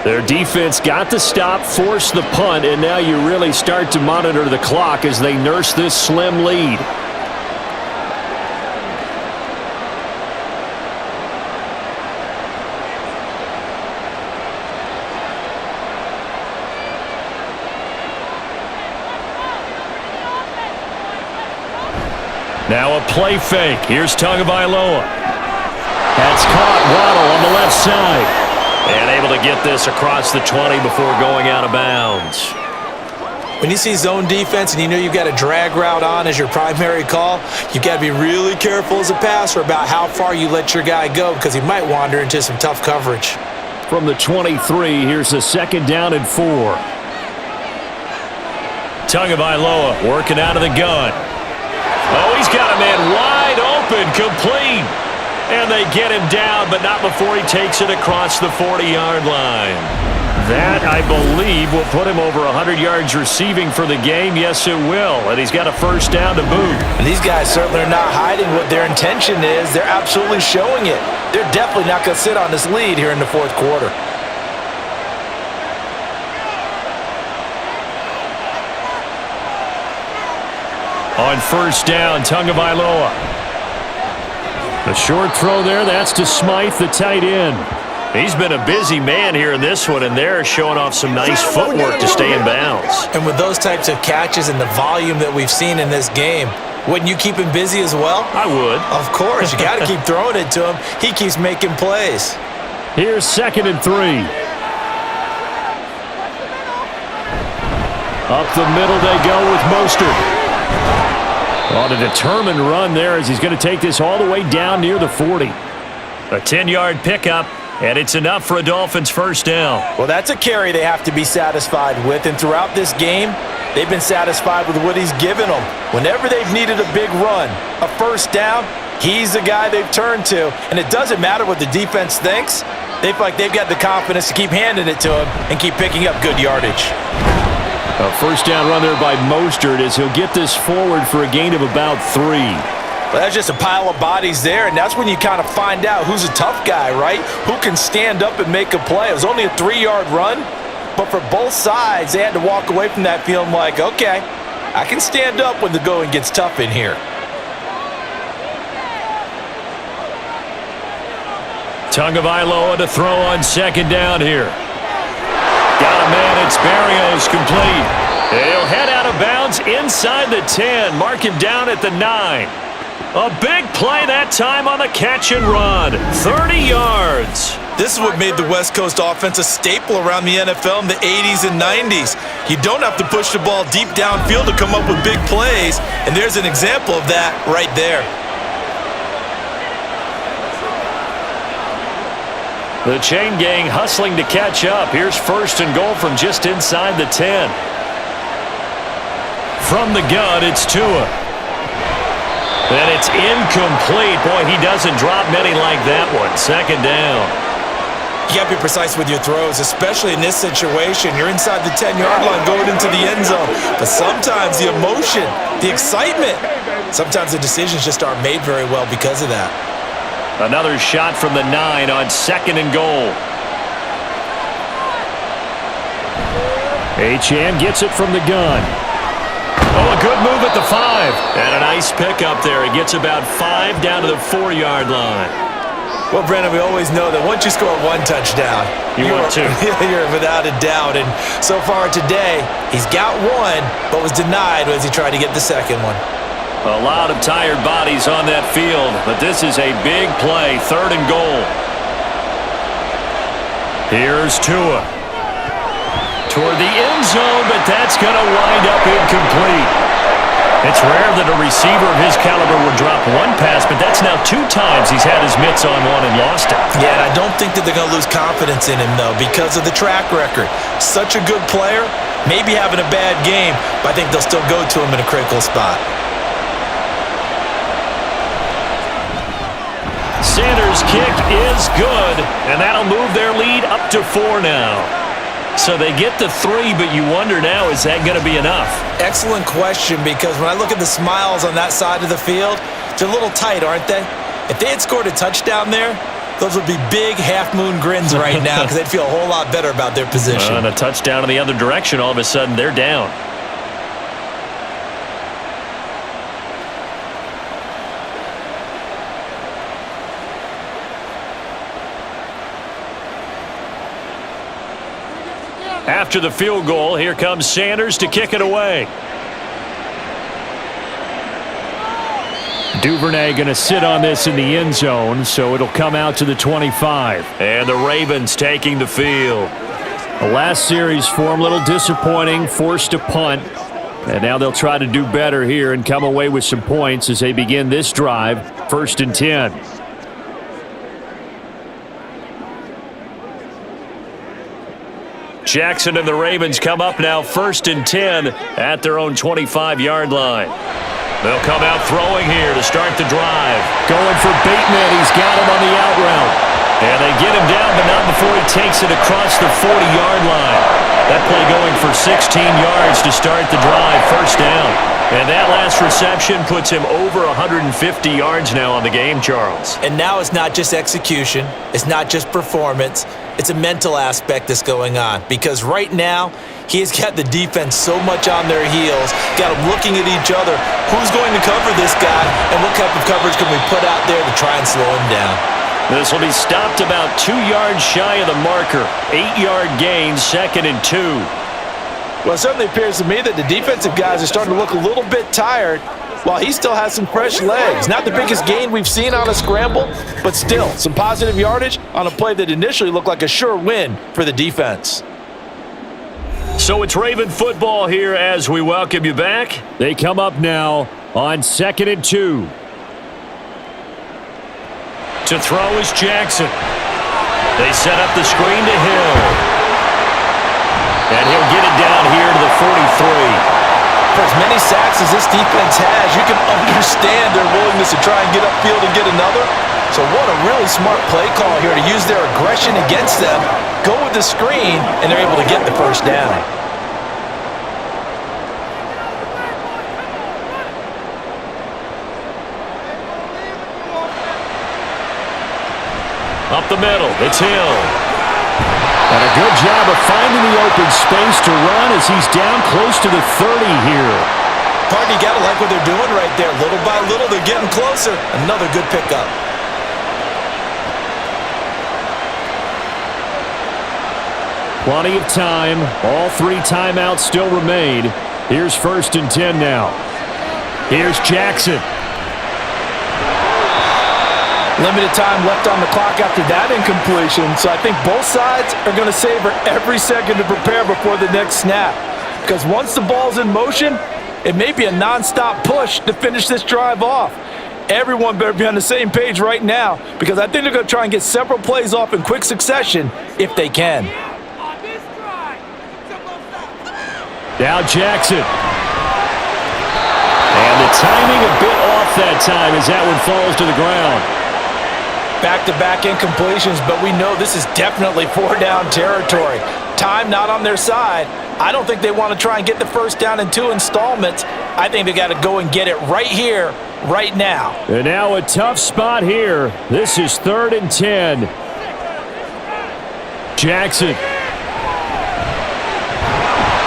Their defense got the stop, forced the punt, and now you really start to monitor the clock as they nurse this slim lead. Now a play fake. Here's Tagovailoa. That's caught. Waddle on the left side. And able to get this across the 20 before going out of bounds. When you see zone defense and you know you've got a drag route on as your primary call, you've got to be really careful as a passer about how far you let your guy go because he might wander into some tough coverage. From the 23, here's a 2nd down and 4. Tagovailoa working out of the gun. Oh, he's got a man wide open, complete. And they get him down, but not before he takes it across the 40-yard line. That, I believe, will put him over 100 yards receiving for the game. Yes, it will. And he's got a first down to boot. And these guys certainly are not hiding what their intention is. They're absolutely showing it. They're definitely not going to sit on this lead here in the fourth quarter. On first down, Tagovailoa. A short throw there, that's to Smythe, the tight end. He's been a busy man here in this one, and they're showing off some nice footwork to stay in bounds. And with those types of catches and the volume that we've seen in this game, wouldn't you keep him busy as well? I would. Of course, you got to keep throwing it to him. He keeps making plays. Here's 2nd and 3. Up the middle they go with Mostert. On a determined run there as he's going to take this all the way down near the 40. A 10-yard pickup, and it's enough for a Dolphins first down. Well, that's a carry they have to be satisfied with, and throughout this game, they've been satisfied with what he's given them. Whenever they've needed a big run, a first down, he's the guy they've turned to, and it doesn't matter what the defense thinks. They feel like they've got the confidence to keep handing it to him and keep picking up good yardage. A first down run there by Mostert as he'll get this forward for a gain of about 3. Well, that's just a pile of bodies there, and that's when you kind of find out who's a tough guy, right? Who can stand up and make a play. It was only a 3-yard run, but for both sides, they had to walk away from that feeling like, okay, I can stand up when the going gets tough in here. Tagovailoa to throw on 2nd down here. Got a man, it's Barrios, complete. He'll head out of bounds inside the 10. Mark him down at the 9. A big play that time on the catch and run. 30 yards. This is what made the West Coast offense a staple around the NFL in the 80s and 90s. You don't have to push the ball deep downfield to come up with big plays, and there's an example of that right there. The chain gang hustling to catch up. Here's first and goal from just inside the 10. From the gun, it's Tua. And it's incomplete. Boy, he doesn't drop many like that one. Second down. You got to be precise with your throws, especially in this situation. You're inside the 10-yard line going into the end zone. But sometimes the emotion, the excitement, sometimes the decisions just aren't made very well because of that. Another shot from the 9 on second and goal. Achane gets it from the gun. Oh, a good move at the 5. And a nice pickup there. He gets about 5 down to the 4-yard line. Well, Brandon, we always know that once you score one touchdown, you're without a doubt. And so far today, he's got one, but was denied as he tried to get the second one. A lot of tired bodies on that field, but this is a big play. Third and goal. Here's Tua. Toward the end zone, but that's going to wind up incomplete. It's rare that a receiver of his caliber would drop one pass, but that's now 2 times he's had his mitts on one and lost it. Yeah, and I don't think that they're going to lose confidence in him, though, because of the track record. Such a good player, maybe having a bad game, but I think they'll still go to him in a critical spot. Sanders' kick is good, and that'll move their lead up to 4 now. So they get the 3, but you wonder now, is that going to be enough? Excellent question, because when I look at the smiles on that side of the field, they're a little tight, aren't they? If they had scored a touchdown there, those would be big half-moon grins right now because they'd feel a whole lot better about their position. And a touchdown in the other direction, all of a sudden they're down. After the field goal, here comes Sanders to kick it away. Duvernay going to sit on this in the end zone, so it'll come out to the 25. And the Ravens taking the field. The last series for them, a little disappointing, forced to punt. And now they'll try to do better here and come away with some points as they begin this drive, 1st and 10. Jackson and the Ravens come up now 1st and 10 at their own 25-yard line. They'll come out throwing here to start the drive. Going for Bateman. He's got him on the out route. And they get him down, but not before he takes it across the 40-yard line. That play going for 16 yards to start the drive, 1st down. And that last reception puts him over 150 yards now on the game, Charles. And now it's not just execution. It's not just performance. It's a mental aspect that's going on. Because right now, he's got the defense so much on their heels, got them looking at each other. Who's going to cover this guy, and what type of coverage can we put out there to try and slow him down? This will be stopped about 2 yards shy of the marker. 8-yard gain, 2nd and 2. Well, it certainly appears to me that the defensive guys are starting to look a little bit tired while he still has some fresh legs. Not the biggest gain we've seen on a scramble, but still some positive yardage on a play that initially looked like a sure win for the defense. So it's Raven football here as we welcome you back. They come up now on 2nd and 2. To throw is Jackson. They set up the screen to Hill. And he'll get it down here to the 43. For as many sacks as this defense has, you can understand their willingness to try and get upfield and get another. So what a really smart play call here to use their aggression against them, go with the screen, and they're able to get the 1st down. Up the middle, it's Hill. And a good job of finding the open space to run as he's down close to the 30 here. Party, you got to like what they're doing right there. Little by little, they're getting closer. Another good pickup. Plenty of time. All 3 timeouts still remain. Here's 1st and 10 now. Here's Jackson. Limited time left on the clock after that incompletion, so I think both sides are going to savor every second to prepare before the next snap. Because once the ball's in motion, it may be a non-stop push to finish this drive off. Everyone better be on the same page right now, because I think they're going to try and get several plays off in quick succession if they can. Now Jackson. And the timing a bit off that time as that one falls to the ground. Back-to-back incompletions, but we know this is definitely four-down territory. Time not on their side. I don't think they want to try and get the first down in 2 installments. I think they got to go and get it right here, right now. And now a tough spot here. This is 3rd and 10. Jackson.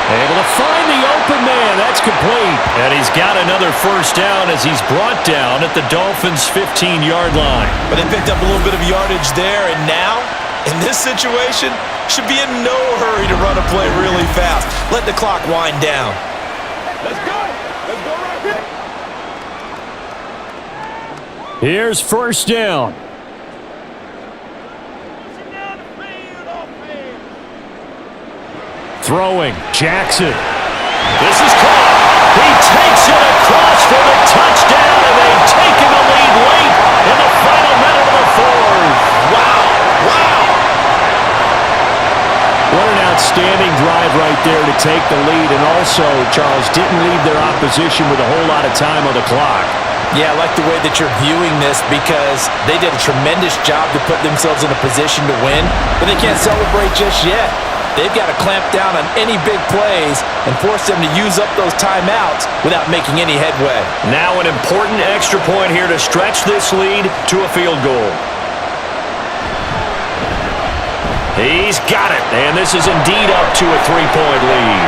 Able to find the open man. That's complete. And he's got another first down as he's brought down at the Dolphins' 15-yard line. But they picked up a little bit of yardage there, and now, in this situation, should be in no hurry to run a play really fast. Let the clock wind down. Let's go. Let's go right here. Here's first down. Throwing, Jackson. This is caught. He takes it across for the touchdown, and they've taken the lead late in the final minute of the 4th. Wow. What an outstanding drive right there to take the lead, and also, Charles, didn't leave their opposition with a whole lot of time on the clock. Yeah, I like the way that you're viewing this because they did a tremendous job to put themselves in a position to win, but they can't celebrate just yet. They've got to clamp down on any big plays and force them to use up those timeouts without making any headway. Now an important extra point here to stretch this lead to a field goal. He's got it, and this is indeed up to a 3-point lead.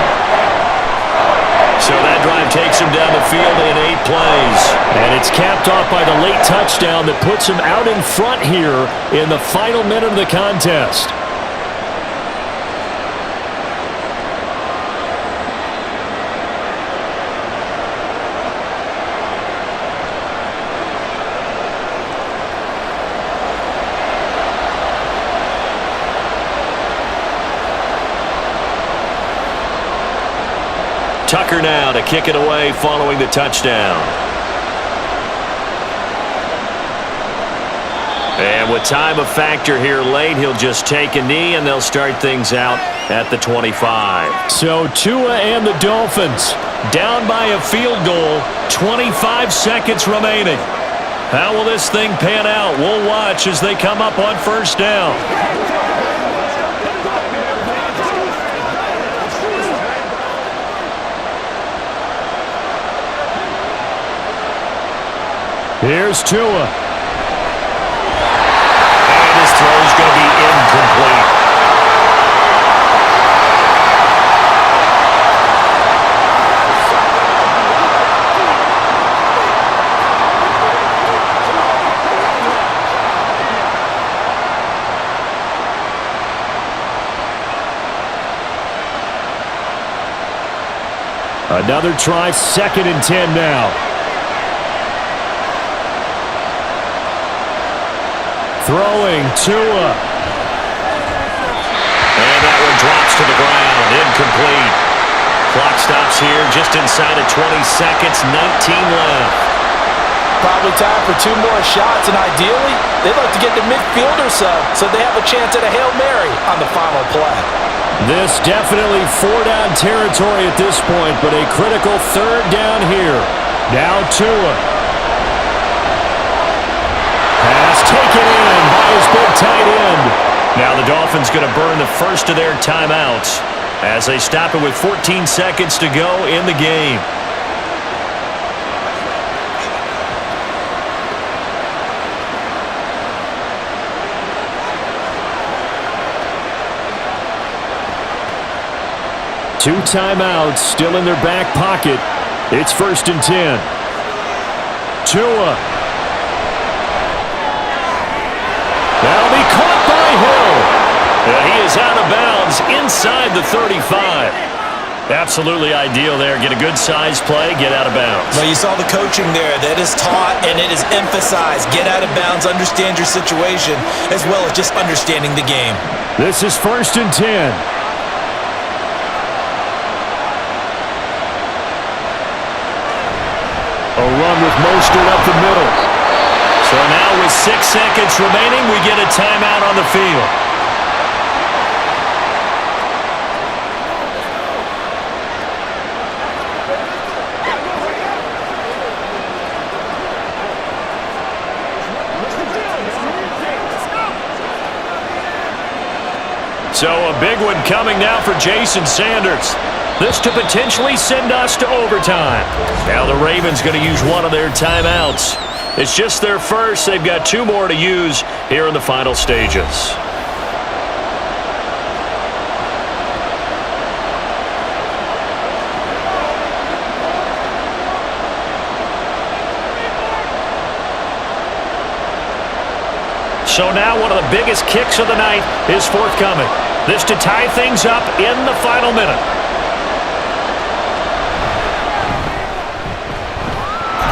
So that drive takes him down the field in 8 plays. And it's capped off by the late touchdown that puts him out in front here in the final minute of the contest. Tucker now to kick it away following the touchdown. And with time a factor here late, he'll just take a knee and they'll start things out at the 25. So Tua and the Dolphins down by a field goal, 25 seconds remaining. How will this thing pan out? We'll watch as they come up on first down. Here's Tua. And his throw's going to be incomplete. Another try, 2nd and 10 now. Throwing, Tua. And that one drops to the ground, incomplete. Clock stops here just inside of 20 seconds, 19 left. Probably time for 2 more shots, and ideally, they'd like to get the midfield or so they have a chance at a Hail Mary on the final play. This definitely 4-down territory at this point, but a critical 3rd down here. Now Tua. Pass taken in by his big tight end. Now the Dolphins going to burn the first of their timeouts as they stop it with 14 seconds to go in the game. Two timeouts still in their back pocket. It's 1st and 10. Tua. That'll be caught by Hill. And he is out of bounds inside the 35. Absolutely ideal there. Get a good size play, get out of bounds. Well, you saw the coaching there. That is taught and it is emphasized. Get out of bounds, understand your situation, as well as just understanding the game. This is 1st and 10. A run with Mostert up the middle. So now with 6 seconds remaining, we get a timeout on the field. So a big one coming now for Jason Sanders. This to potentially send us to overtime. Now the Ravens going to use one of their timeouts. It's just their first. They've got 2 more to use here in the final stages. So now one of the biggest kicks of the night is forthcoming. This to tie things up in the final minute.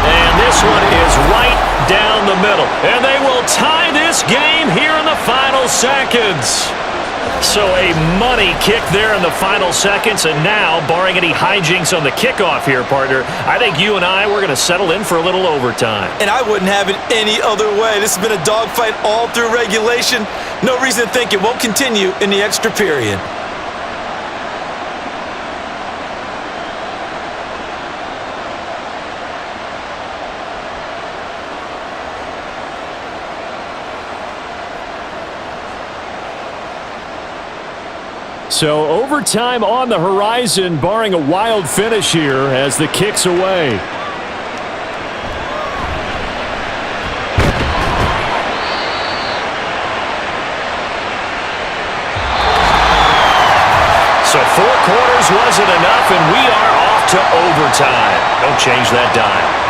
And this one is right down the middle. And they will tie this game here in the final seconds. So a money kick there in the final seconds. And now, barring any hijinks on the kickoff here, partner, I think you and I, we're going to settle in for a little overtime. And I wouldn't have it any other way. This has been a dogfight all through regulation. No reason to think it won't continue in the extra period. So overtime on the horizon, barring a wild finish here as the kick's away. So 4 quarters wasn't enough, and we are off to overtime. Don't change that dime.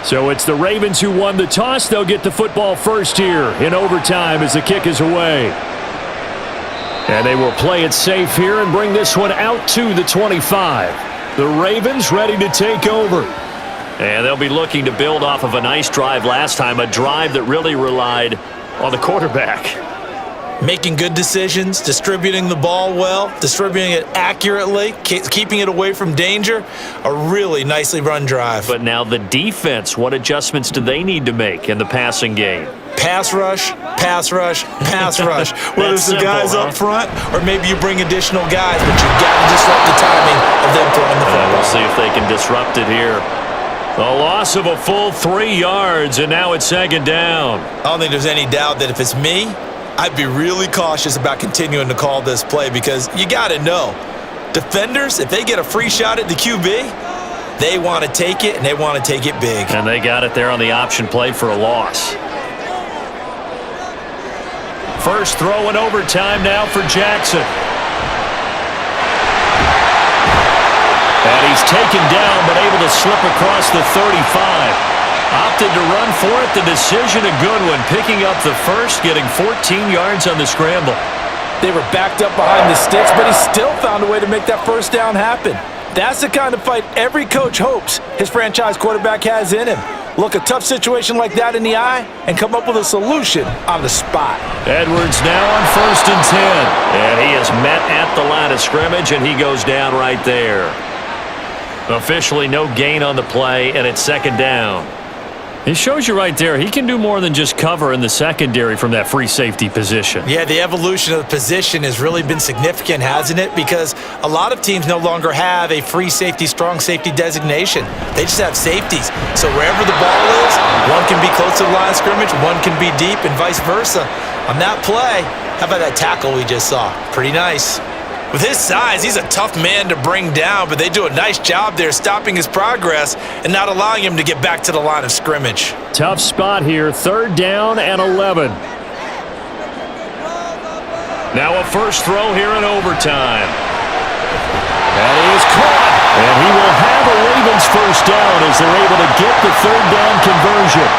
So it's the Ravens who won the toss. They'll get the football first here in overtime as the kick is away. And they will play it safe here and bring this one out to the 25. The Ravens ready to take over. And they'll be looking to build off of a nice drive last time, a drive that really relied on the quarterback. Making good decisions, distributing the ball well, distributing it accurately, keeping it away from danger. A really nicely run drive. But now the defense, what adjustments do they need to make in the passing game? Pass rush, pass rush, pass rush. Whether it's the guys up front or maybe you bring additional guys, but you've got to disrupt the timing of them throwing the football. We'll see if they can disrupt it here. A loss of a full 3 yards, and now it's 2nd down. I don't think there's any doubt that if it's me, I'd be really cautious about continuing to call this play because you got to know, defenders, if they get a free shot at the QB, they want to take it, and they want to take it big. And they got it there on the option play for a loss. First throw in overtime now for Jackson. And he's taken down but able to slip across the 35. Opted to run for it. The decision a good one. Picking up the first, getting 14 yards on the scramble. They were backed up behind the sticks, but he still found a way to make that first down happen. That's the kind of fight every coach hopes his franchise quarterback has in him. Look a tough situation like that in the eye and come up with a solution on the spot. Edwards now on 1st and 10. And he is met at the line of scrimmage, and he goes down right there. Officially no gain on the play, and it's 2nd down. It shows you right there, he can do more than just cover in the secondary from that free safety position. Yeah, the evolution of the position has really been significant, hasn't it? Because a lot of teams no longer have a free safety, strong safety designation. They just have safeties. So wherever the ball is, one can be close to the line of scrimmage, one can be deep, and vice versa. On that play, how about that tackle we just saw? Pretty nice. With his size, he's a tough man to bring down, but they do a nice job there stopping his progress and not allowing him to get back to the line of scrimmage. Tough spot here, 3rd down and 11. Now a first throw here in overtime. That is caught, and he will have a Ravens first down as they're able to get the 3rd down conversion.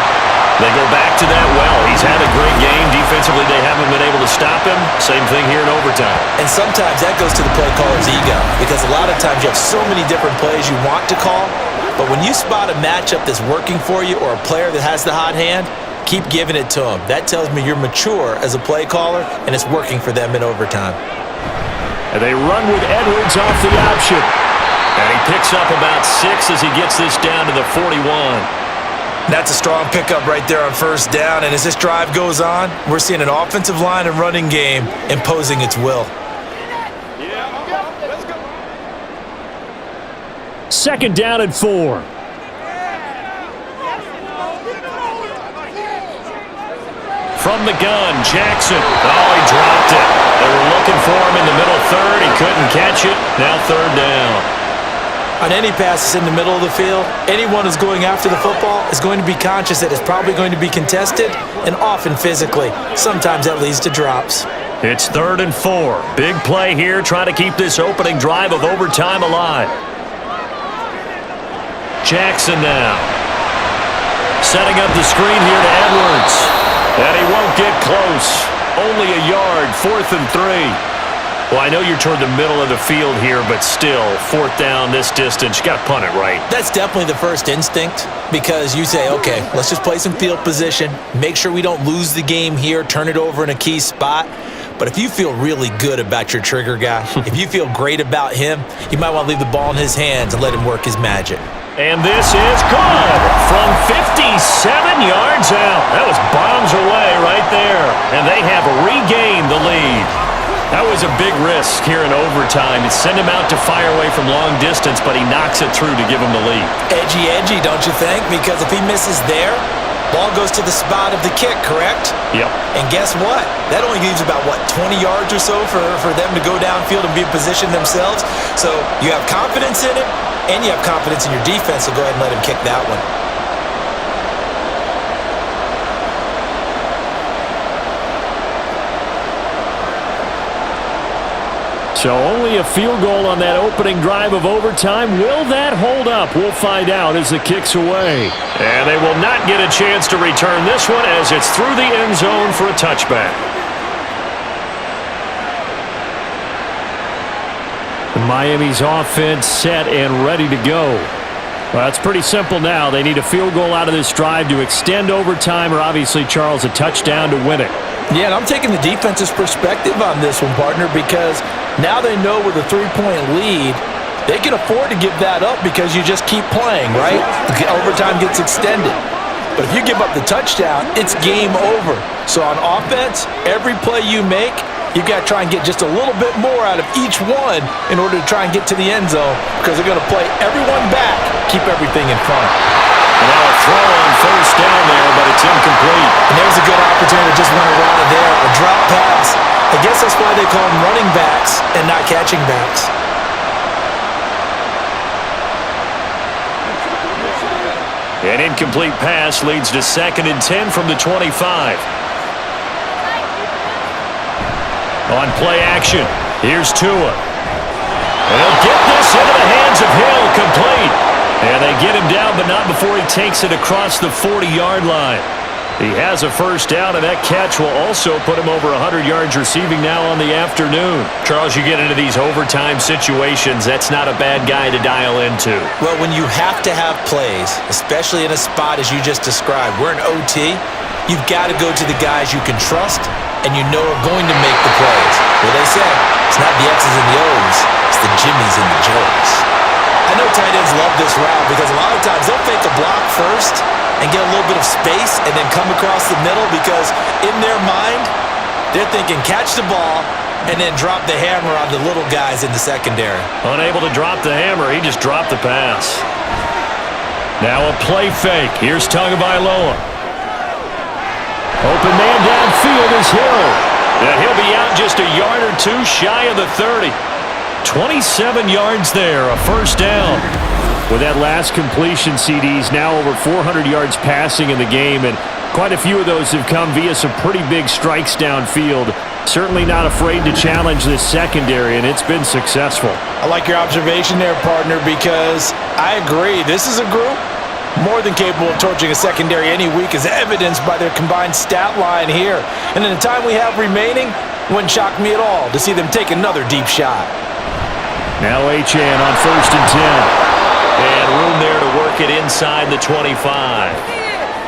They go back to that well. He's had a great game. Defensively, they haven't been able to stop him. Same thing here in overtime. And sometimes that goes to the play caller's ego, because a lot of times you have so many different plays you want to call, but when you spot a matchup that's working for you or a player that has the hot hand, keep giving it to him. That tells me you're mature as a play caller, and it's working for them in overtime. And they run with Edwards off the option. And he picks up about 6 as he gets this down to the 41. That's a strong pickup right there on first down, and as this drive goes on, we're seeing an offensive line and running game imposing its will. Let's go. 2nd down and 4. From the gun, Jackson. Oh, he dropped it. They were looking for him in the middle 3rd. He couldn't catch it. Now 3rd down. On any passes in the middle of the field, anyone who's going after the football is going to be conscious that it's probably going to be contested, and often physically. Sometimes that leads to drops. It's 3rd and 4. Big play here, trying to keep this opening drive of overtime alive. Jackson now. Setting up the screen here to Edwards. And he won't get close. Only a yard, 4th and 3. Well, I know you're toward the middle of the field here, but still, 4th down this distance, you got to punt it right. That's definitely the first instinct, because you say, okay, let's just play some field position, make sure we don't lose the game here, turn it over in a key spot. But if you feel really good about your trigger guy, if you feel great about him, you might want to leave the ball in his hands and let him work his magic. And this is good from 57 yards out. That was bombs away right there, and they have regained the lead. That was a big risk here in overtime. To send him out to fire away from long distance, but he knocks it through to give him the lead. Edgy, don't you think? Because if he misses there, ball goes to the spot of the kick, correct? Yep. And guess what? That only leaves about, 20 yards or so for them to go downfield and be in position themselves. So you have confidence in it, and you have confidence in your defense, so go ahead and let him kick that one. So only a field goal on that opening drive of overtime. Will that hold up? We'll find out as the kick's away. And they will not get a chance to return this one as it's through the end zone for a touchback. Miami's offense set and ready to go. Well, it's pretty simple now. They need a field goal out of this drive to extend overtime, or obviously, Charles, a touchdown to win it. Yeah, and I'm taking the defense's perspective on this one, partner, because now they know with a 3-point lead, they can afford to give that up because you just keep playing, right? Overtime gets extended. But if you give up the touchdown, it's game over. So on offense, every play you make, you've got to try and get just a little bit more out of each one in order to try and get to the end zone, because they're going to play everyone back, keep everything in front. And now a throw on first down there, but it's incomplete. And there's a good opportunity to just run a route there, a drop pass. I guess that's why they call them running backs and not catching backs. An incomplete pass leads to 2nd and 10 from the 25. On play action, here's Tua. And he'll get this into the hands of Hill, complete. And they get him down, but not before he takes it across the 40-yard line. He has a first down, and that catch will also put him over 100 yards receiving now on the afternoon. Charles, you get into these overtime situations, that's not a bad guy to dial into. Well, when you have to have plays, especially in a spot as you just described, we're in OT, you've got to go to the guys you can trust and you know are going to make the plays. Well, they say, it's not the X's and the O's, it's the Jimmys and the Joes. I know tight ends love this route because a lot of times they'll fake a block first, and get a little bit of space and then come across the middle, because in their mind, they're thinking catch the ball and then drop the hammer on the little guys in the secondary. Unable to drop the hammer, he just dropped the pass. Now a play fake. Here's Tagovailoa. Open man downfield is Hill. And he'll be out just a yard or two shy of the 30. 27 yards there, a first down. With that last completion, CD's now over 400 yards passing in the game, and quite a few of those have come via some pretty big strikes downfield. Certainly not afraid to challenge this secondary, and it's been successful. I like your observation there, partner, because I agree. This is a group more than capable of torching a secondary any week, as evidenced by their combined stat line here. And in the time we have remaining, wouldn't shock me at all to see them take another deep shot. Now Achane on 1st and 10. And room there to work it inside the 25.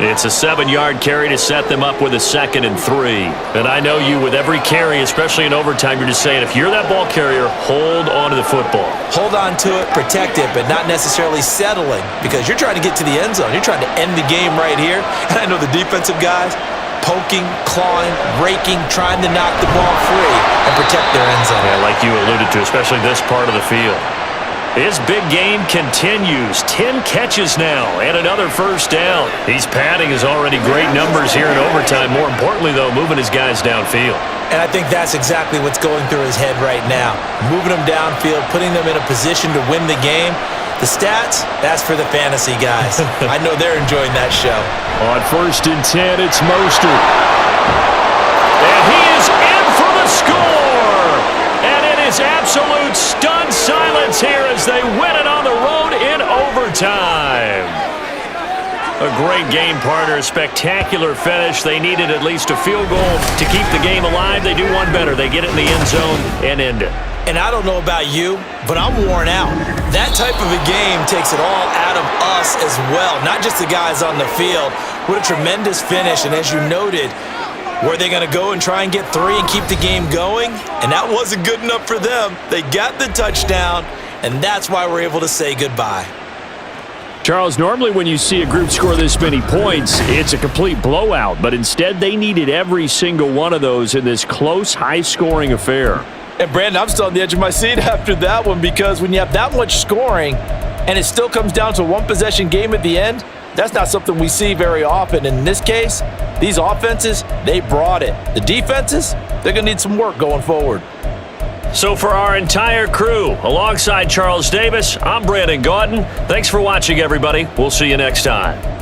It's a 7-yard carry to set them up with a 2nd and 3. And I know you, with every carry, especially in overtime, you're just saying, if you're that ball carrier, hold on to the football. Hold on to it, protect it, but not necessarily settling, because you're trying to get to the end zone. You're trying to end the game right here. And I know the defensive guys poking, clawing, raking, trying to knock the ball free and protect their end zone. Yeah, like you alluded to, especially this part of the field. His big game continues. 10 catches now and another first down. He's padding his already great numbers here in overtime. More importantly, though, moving his guys downfield. And I think that's exactly what's going through his head right now. Moving them downfield, putting them in a position to win the game. The stats, that's for the fantasy guys. I know they're enjoying that show. On 1st and 10, it's Mostert. And he is in for the score! And it is absolute stunned silence here as they win it on the road in overtime. A great game, partner. A spectacular finish. They needed at least a field goal to keep the game alive. They do one better. They get it in the end zone and end it. And I don't know about you, but I'm worn out. That type of a game takes it all out of us as well, not just the guys on the field. What a tremendous finish, and as you noted, were they going to go and try and get 3 and keep the game going? And that wasn't good enough for them. They got the touchdown, and that's why we're able to say goodbye. Charles, normally when you see a group score this many points, it's a complete blowout, but instead they needed every single one of those in this close, high-scoring affair. And Brandon, I'm still on the edge of my seat after that one, because when you have that much scoring and it still comes down to a one-possession game at the end, that's not something we see very often. In this case, these offenses, they brought it. The defenses, they're going to need some work going forward. So for our entire crew, alongside Charles Davis, I'm Brandon Gaudin. Thanks for watching, everybody. We'll see you next time.